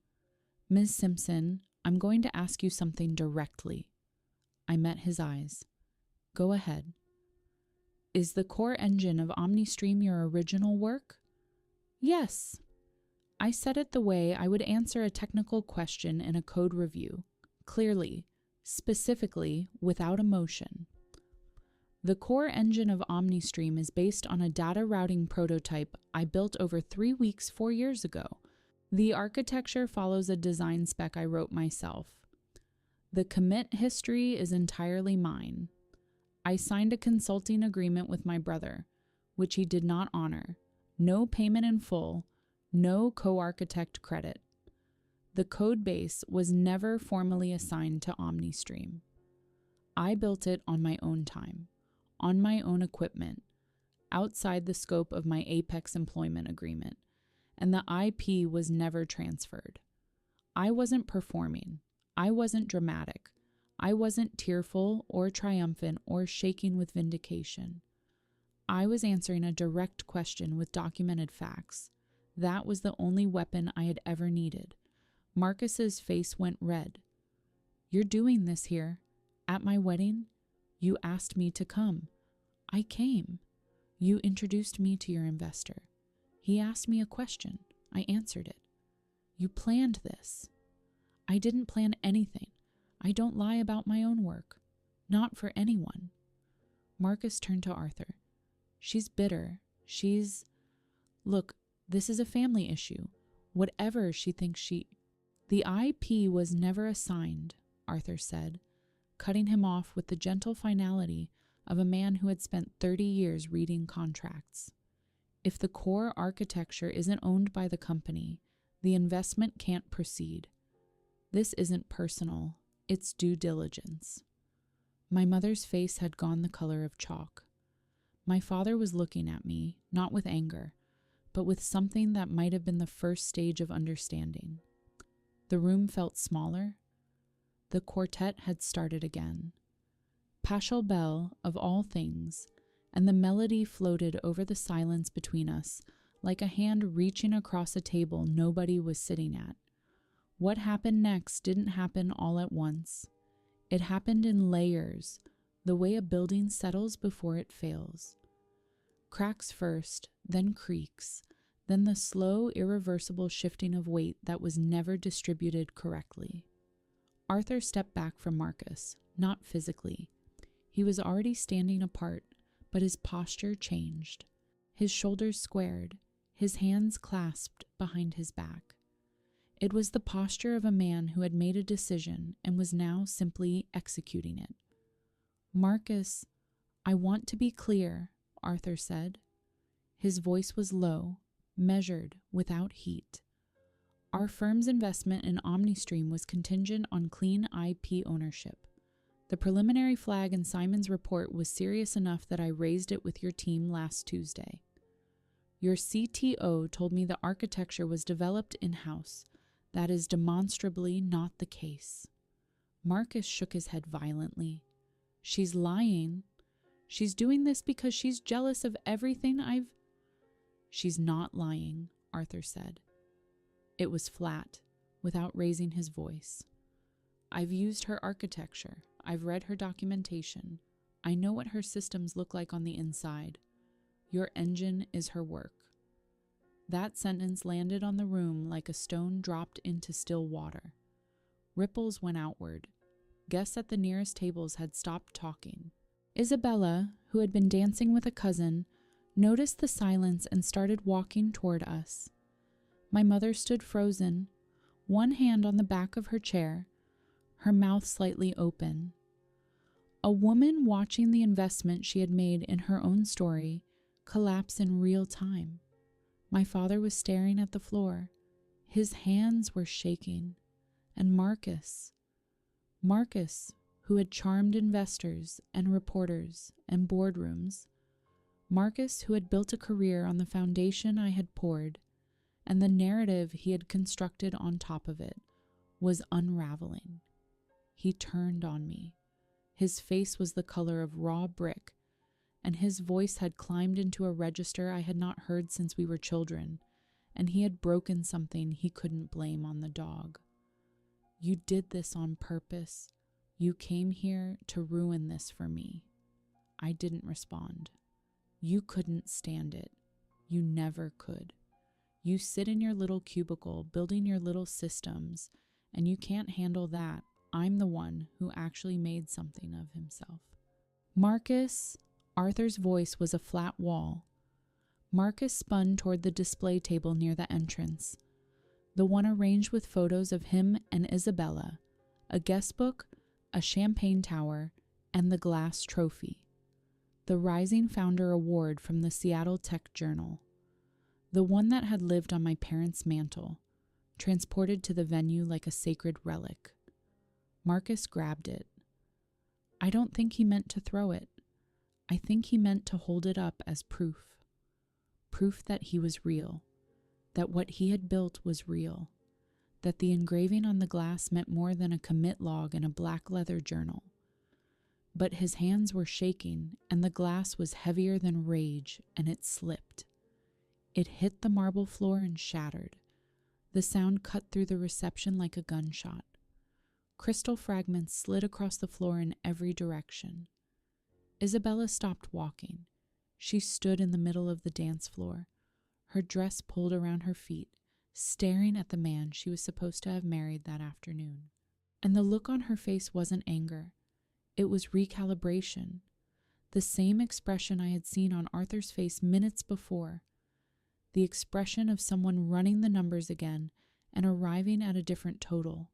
Ms. Simpson, I'm going to ask you something directly. I met his eyes. Go ahead. Is the core engine of OmniStream your original work? Yes. I said it the way I would answer a technical question in a code review, clearly, specifically, without emotion. The core engine of OmniStream is based on a data routing prototype I built over 3 weeks 4 years ago. The architecture follows a design spec I wrote myself. The commit history is entirely mine. I signed a consulting agreement with my brother, which he did not honor. No payment in full, no co-architect credit. The code base was never formally assigned to OmniStream. I built it on my own time, on my own equipment, outside the scope of my Apex employment agreement, and the IP was never transferred. I wasn't performing. I wasn't dramatic. I wasn't tearful or triumphant or shaking with vindication. I was answering a direct question with documented facts. That was the only weapon I had ever needed. Marcus's face went red. You're doing this here. At my wedding? You asked me to come. I came. You introduced me to your investor. He asked me a question. I answered it. You planned this. I didn't plan anything. I don't lie about my own work. Not for anyone. Marcus turned to Arthur. She's bitter. Look, this is a family issue. Whatever she thinks The IP was never assigned, Arthur said, cutting him off with the gentle finality of a man who had spent 30 years reading contracts. If the core architecture isn't owned by the company, the investment can't proceed. This isn't personal, it's due diligence. My mother's face had gone the color of chalk. My father was looking at me, not with anger, but with something that might have been the first stage of understanding. The room felt smaller. The quartet had started again. Pachelbel, of all things, and the melody floated over the silence between us like a hand reaching across a table nobody was sitting at. What happened next didn't happen all at once. It happened in layers, the way a building settles before it fails. Cracks first, then creaks, then the slow, irreversible shifting of weight that was never distributed correctly. Arthur stepped back from Marcus, not physically. He was already standing apart, but his posture changed. His shoulders squared, his hands clasped behind his back. It was the posture of a man who had made a decision and was now simply executing it. Marcus, I want to be clear, Arthur said. His voice was low, measured, without heat. Our firm's investment in OmniStream was contingent on clean IP ownership. The preliminary flag in Simon's report was serious enough that I raised it with your team last Tuesday. Your CTO told me the architecture was developed in-house. That is demonstrably not the case. Marcus shook his head violently. She's lying. She's doing this because she's jealous of everything She's not lying, Arthur said. It was flat, without raising his voice. I've used her architecture. I've read her documentation. I know what her systems look like on the inside. Your engine is her work. That sentence landed on the room like a stone dropped into still water. Ripples went outward. Guests at the nearest tables had stopped talking. Isabella, who had been dancing with a cousin, noticed the silence and started walking toward us. My mother stood frozen, one hand on the back of her chair, her mouth slightly open. A woman watching the investment she had made in her own story collapse in real time. My father was staring at the floor. His hands were shaking. And Marcus, who had charmed investors and reporters and boardrooms, Marcus, who had built a career on the foundation I had poured, and the narrative he had constructed on top of it, was unraveling. He turned on me. His face was the color of raw brick, and his voice had climbed into a register I had not heard since we were children, and he had broken something he couldn't blame on the dog. You did this on purpose. You came here to ruin this for me. I didn't respond. You couldn't stand it. You never could. You sit in your little cubicle building your little systems, and you can't handle that. I'm the one who actually made something of himself. Marcus, Arthur's voice was a flat wall. Marcus spun toward the display table near the entrance, the one arranged with photos of him and Isabella, a guest book, a champagne tower, and the glass trophy. The Rising Founder Award from the Seattle Tech Journal. The one that had lived on my parents' mantle, transported to the venue like a sacred relic. Marcus grabbed it. I don't think he meant to throw it. I think he meant to hold it up as proof. Proof that he was real, that what he had built was real, that the engraving on the glass meant more than a commit log in a black leather journal. But his hands were shaking, and the glass was heavier than rage, and it slipped. It hit the marble floor and shattered. The sound cut through the reception like a gunshot. Crystal fragments slid across the floor in every direction. Isabella stopped walking. She stood in the middle of the dance floor, her dress pulled around her feet, staring at the man she was supposed to have married that afternoon. And the look on her face wasn't anger. It was recalibration. The same expression I had seen on Arthur's face minutes before. The expression of someone running the numbers again and arriving at a different total.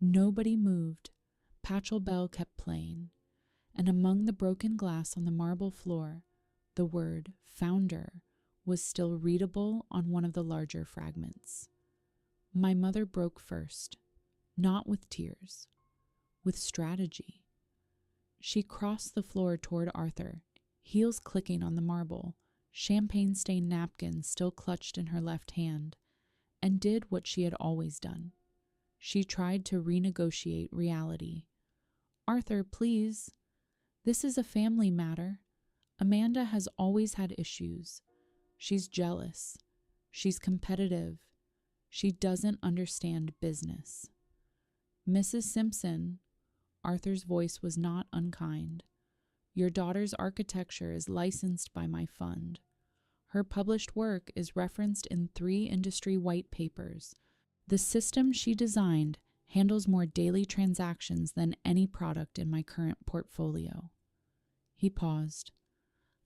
Nobody moved. Pachelbel kept playing. And among the broken glass on the marble floor, the word founder was still readable on one of the larger fragments. My mother broke first, not with tears, with strategy. She crossed the floor toward Arthur, heels clicking on the marble, champagne-stained napkin still clutched in her left hand, and did what she had always done. She tried to renegotiate reality. Arthur, please. This is a family matter. Amanda has always had issues. She's jealous. She's competitive. She doesn't understand business. Mrs. Simpson, Arthur's voice was not unkind. Your daughter's architecture is licensed by my fund. Her published work is referenced in 3 industry white papers. The system she designed handles more daily transactions than any product in my current portfolio. He paused.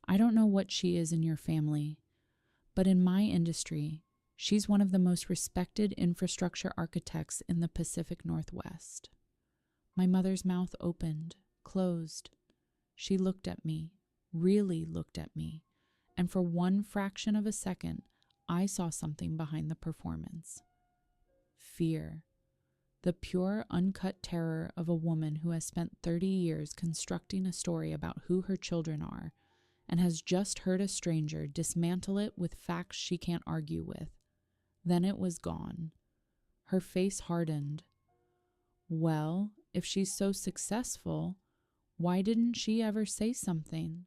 I don't know what she is in your family, but in my industry, she's one of the most respected infrastructure architects in the Pacific Northwest. My mother's mouth opened, closed. She looked at me, really looked at me, and for one fraction of a second, I saw something behind the performance. Fear. The pure, uncut terror of a woman who has spent 30 years constructing a story about who her children are and has just heard a stranger dismantle it with facts she can't argue with. Then it was gone. Her face hardened. Well, if she's so successful, why didn't she ever say something?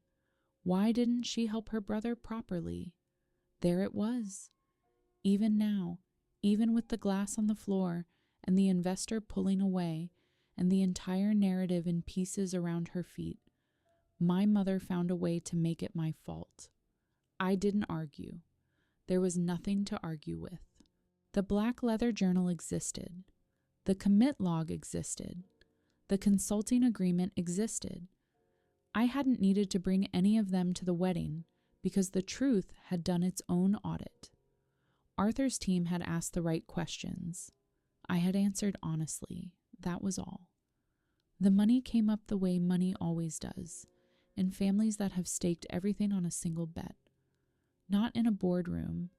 Why didn't she help her brother properly? There it was. Even now, even with the glass on the floor and the investor pulling away and the entire narrative in pieces around her feet, my mother found a way to make it my fault. I didn't argue. There was nothing to argue with. The black leather journal existed. The commit log existed. The consulting agreement existed. I hadn't needed to bring any of them to the wedding because the truth had done its own audit. Arthur's team had asked the right questions. I had answered honestly. That was all. The money came up the way money always does, in families that have staked everything on a single bet. Not in a boardroom,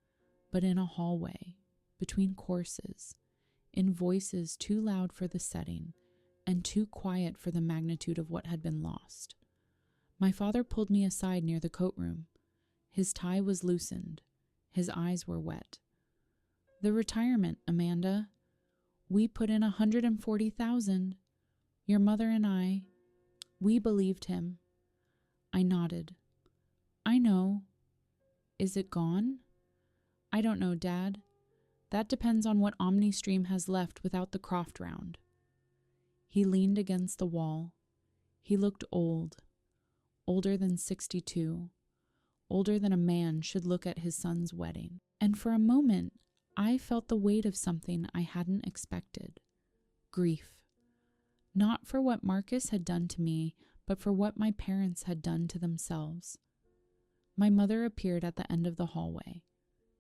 but in a hallway, between courses, in voices too loud for the setting and too quiet for the magnitude of what had been lost. My father pulled me aside near the coat room. His tie was loosened. His eyes were wet. The retirement, Amanda. We put in $140,000. Your mother and I, we believed him. I nodded. I know. Is it gone? I don't know, Dad. That depends on what OmniStream has left without the Croft round. He leaned against the wall. He looked old, older than 62, older than a man should look at his son's wedding. And for a moment, I felt the weight of something I hadn't expected. Grief. Not for what Marcus had done to me, but for what my parents had done to themselves. My mother appeared at the end of the hallway.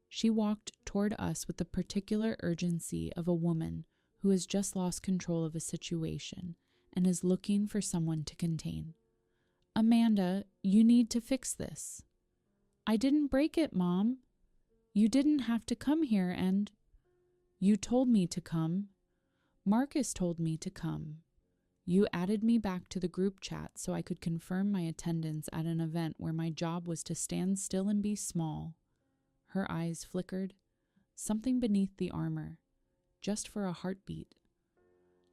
She walked toward us with the particular urgency of a woman who has just lost control of a situation and is looking for someone to contain. Amanda, you need to fix this. I didn't break it, Mom. You didn't have to come here and... You told me to come. Marcus told me to come. You added me back to the group chat so I could confirm my attendance at an event where my job was to stand still and be small. Her eyes flickered, something beneath the armor, just for a heartbeat.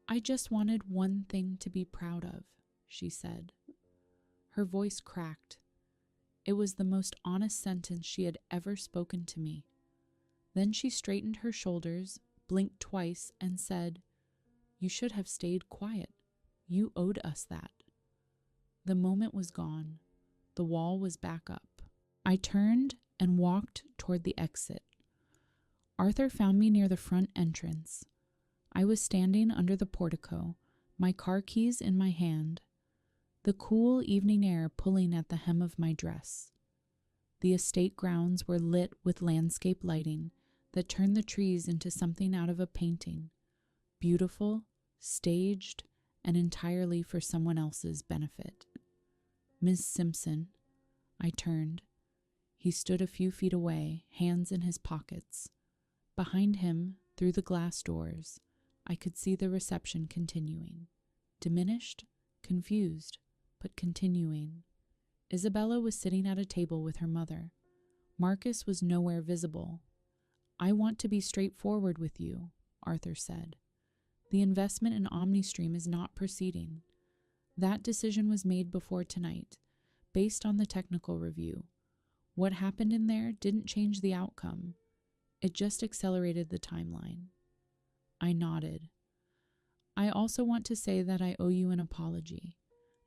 I just wanted one thing to be proud of, she said. Her voice cracked. It was the most honest sentence she had ever spoken to me. Then she straightened her shoulders, blinked twice, and said, You should have stayed quiet. You owed us that. The moment was gone. The wall was back up. I turned and walked toward the exit. Arthur found me near the front entrance. I was standing under the portico, my car keys in my hand, the cool evening air pulling at the hem of my dress. The estate grounds were lit with landscape lighting that turned the trees into something out of a painting, beautiful, staged, and entirely for someone else's benefit. Miss Simpson. I turned. He stood a few feet away, hands in his pockets. Behind him, through the glass doors, I could see the reception continuing. Diminished, confused, but continuing. Isabella was sitting at a table with her mother. Marcus was nowhere visible. I want to be straightforward with you, Arthur said. The investment in OmniStream is not proceeding. That decision was made before tonight, based on the technical review. What happened in there didn't change the outcome. It just accelerated the timeline. I nodded. I also want to say that I owe you an apology.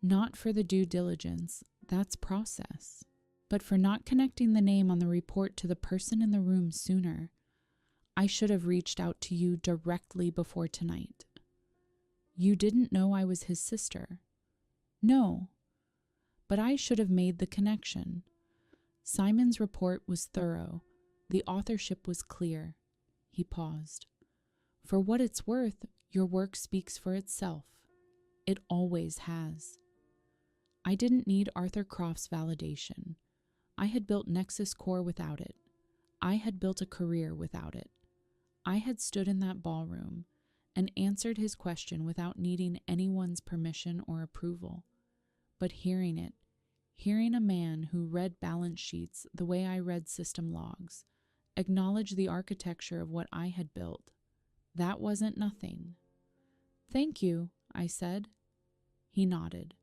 Not for the due diligence, that's process, but for not connecting the name on the report to the person in the room sooner. I should have reached out to you directly before tonight. You didn't know I was his sister. No, but I should have made the connection. Simon's report was thorough. The authorship was clear. He paused. For what it's worth, your work speaks for itself. It always has. I didn't need Arthur Croft's validation. I had built Nexus Core without it. I had built a career without it. I had stood in that ballroom and answered his question without needing anyone's permission or approval. But hearing it, hearing a man who read balance sheets the way I read system logs, acknowledge the architecture of what I had built, that wasn't nothing. Thank you, I said. He nodded.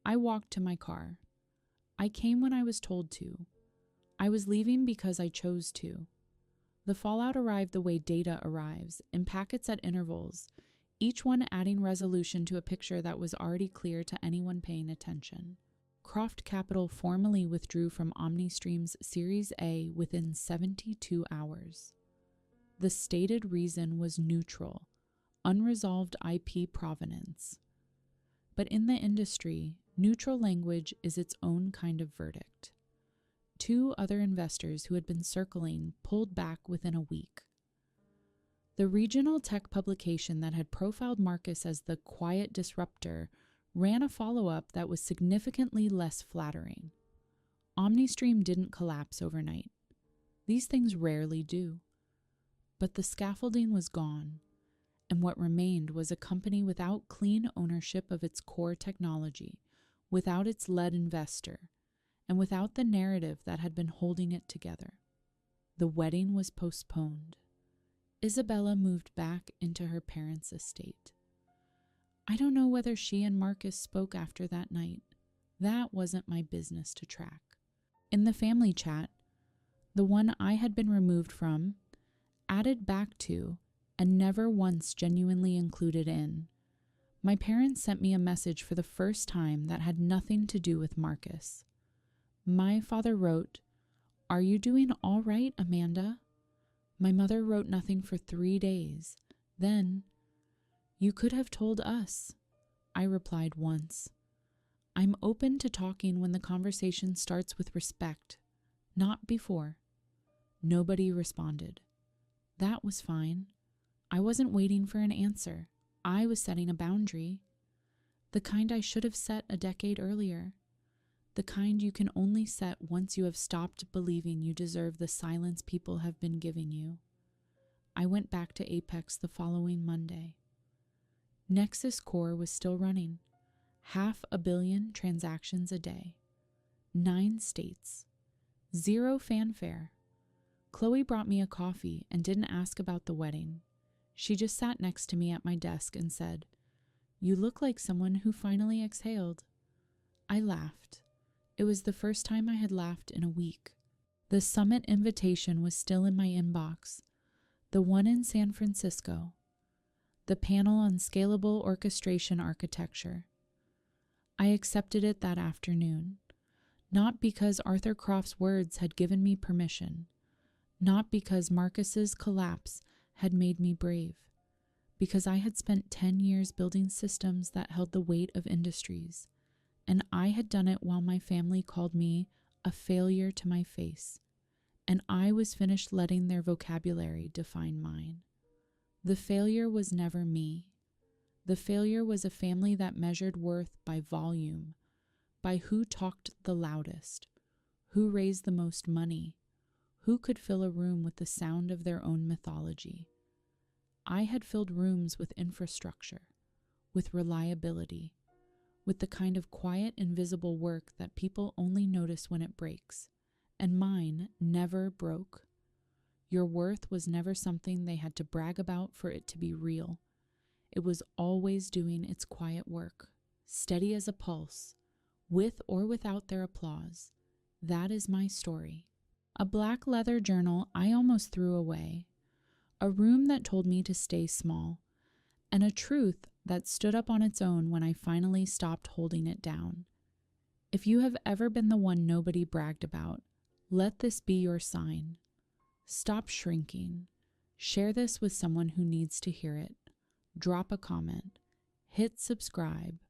I walked to my car. I came when I was told to. I was leaving because I chose to. The fallout arrived the way data arrives, in packets at intervals, each one adding resolution to a picture that was already clear to anyone paying attention. Croft Capital formally withdrew from OmniStream's Series A within 72 hours. The stated reason was neutral, unresolved IP provenance. But in the industry, neutral language is its own kind of verdict. 2 other investors who had been circling pulled back within a week. The regional tech publication that had profiled Marcus as the quiet disruptor ran a follow-up that was significantly less flattering. OmniStream didn't collapse overnight. These things rarely do. But the scaffolding was gone, and what remained was a company without clean ownership of its core technology, without its lead investor, and without the narrative that had been holding it together. The wedding was postponed. Isabella moved back into her parents' estate. I don't know whether she and Marcus spoke after that night. That wasn't my business to track. In the family chat, the one I had been removed from, added back to, and never once genuinely included in, my parents sent me a message for the first time that had nothing to do with Marcus. My father wrote, "Are you doing all right, Amanda?" My mother wrote nothing for 3 days. Then, "You could have told us," I replied once. I'm open to talking when the conversation starts with respect, not before. Nobody responded. That was fine. I wasn't waiting for an answer. I was setting a boundary. The kind I should have set a decade earlier. The kind you can only set once you have stopped believing you deserve the silence people have been giving you. I went back to Apex the following Monday. Nexus Core was still running. 500 million transactions a day. 9 states. 0 fanfare. Chloe brought me a coffee and didn't ask about the wedding. She just sat next to me at my desk and said, "You look like someone who finally exhaled." I laughed. It was the first time I had laughed in a week. The summit invitation was still in my inbox. The one in San Francisco. The panel on scalable orchestration architecture. I accepted it that afternoon, not because Arthur Croft's words had given me permission, not because Marcus's collapse had made me brave, because I had spent 10 years building systems that held the weight of industries, and I had done it while my family called me a failure to my face, and I was finished letting their vocabulary define mine. The failure was never me. The failure was a family that measured worth by volume, by who talked the loudest, who raised the most money, who could fill a room with the sound of their own mythology. I had filled rooms with infrastructure, with reliability, with the kind of quiet, invisible work that people only notice when it breaks, and mine never broke. Your worth was never something they had to brag about for it to be real. It was always doing its quiet work, steady as a pulse, with or without their applause. That is my story. A black leather journal I almost threw away, a room that told me to stay small, and a truth that stood up on its own when I finally stopped holding it down. If you have ever been the one nobody bragged about, let this be your sign. Stop shrinking. Share this with someone who needs to hear it. Drop a comment. Hit subscribe,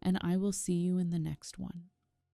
and I will see you in the next one.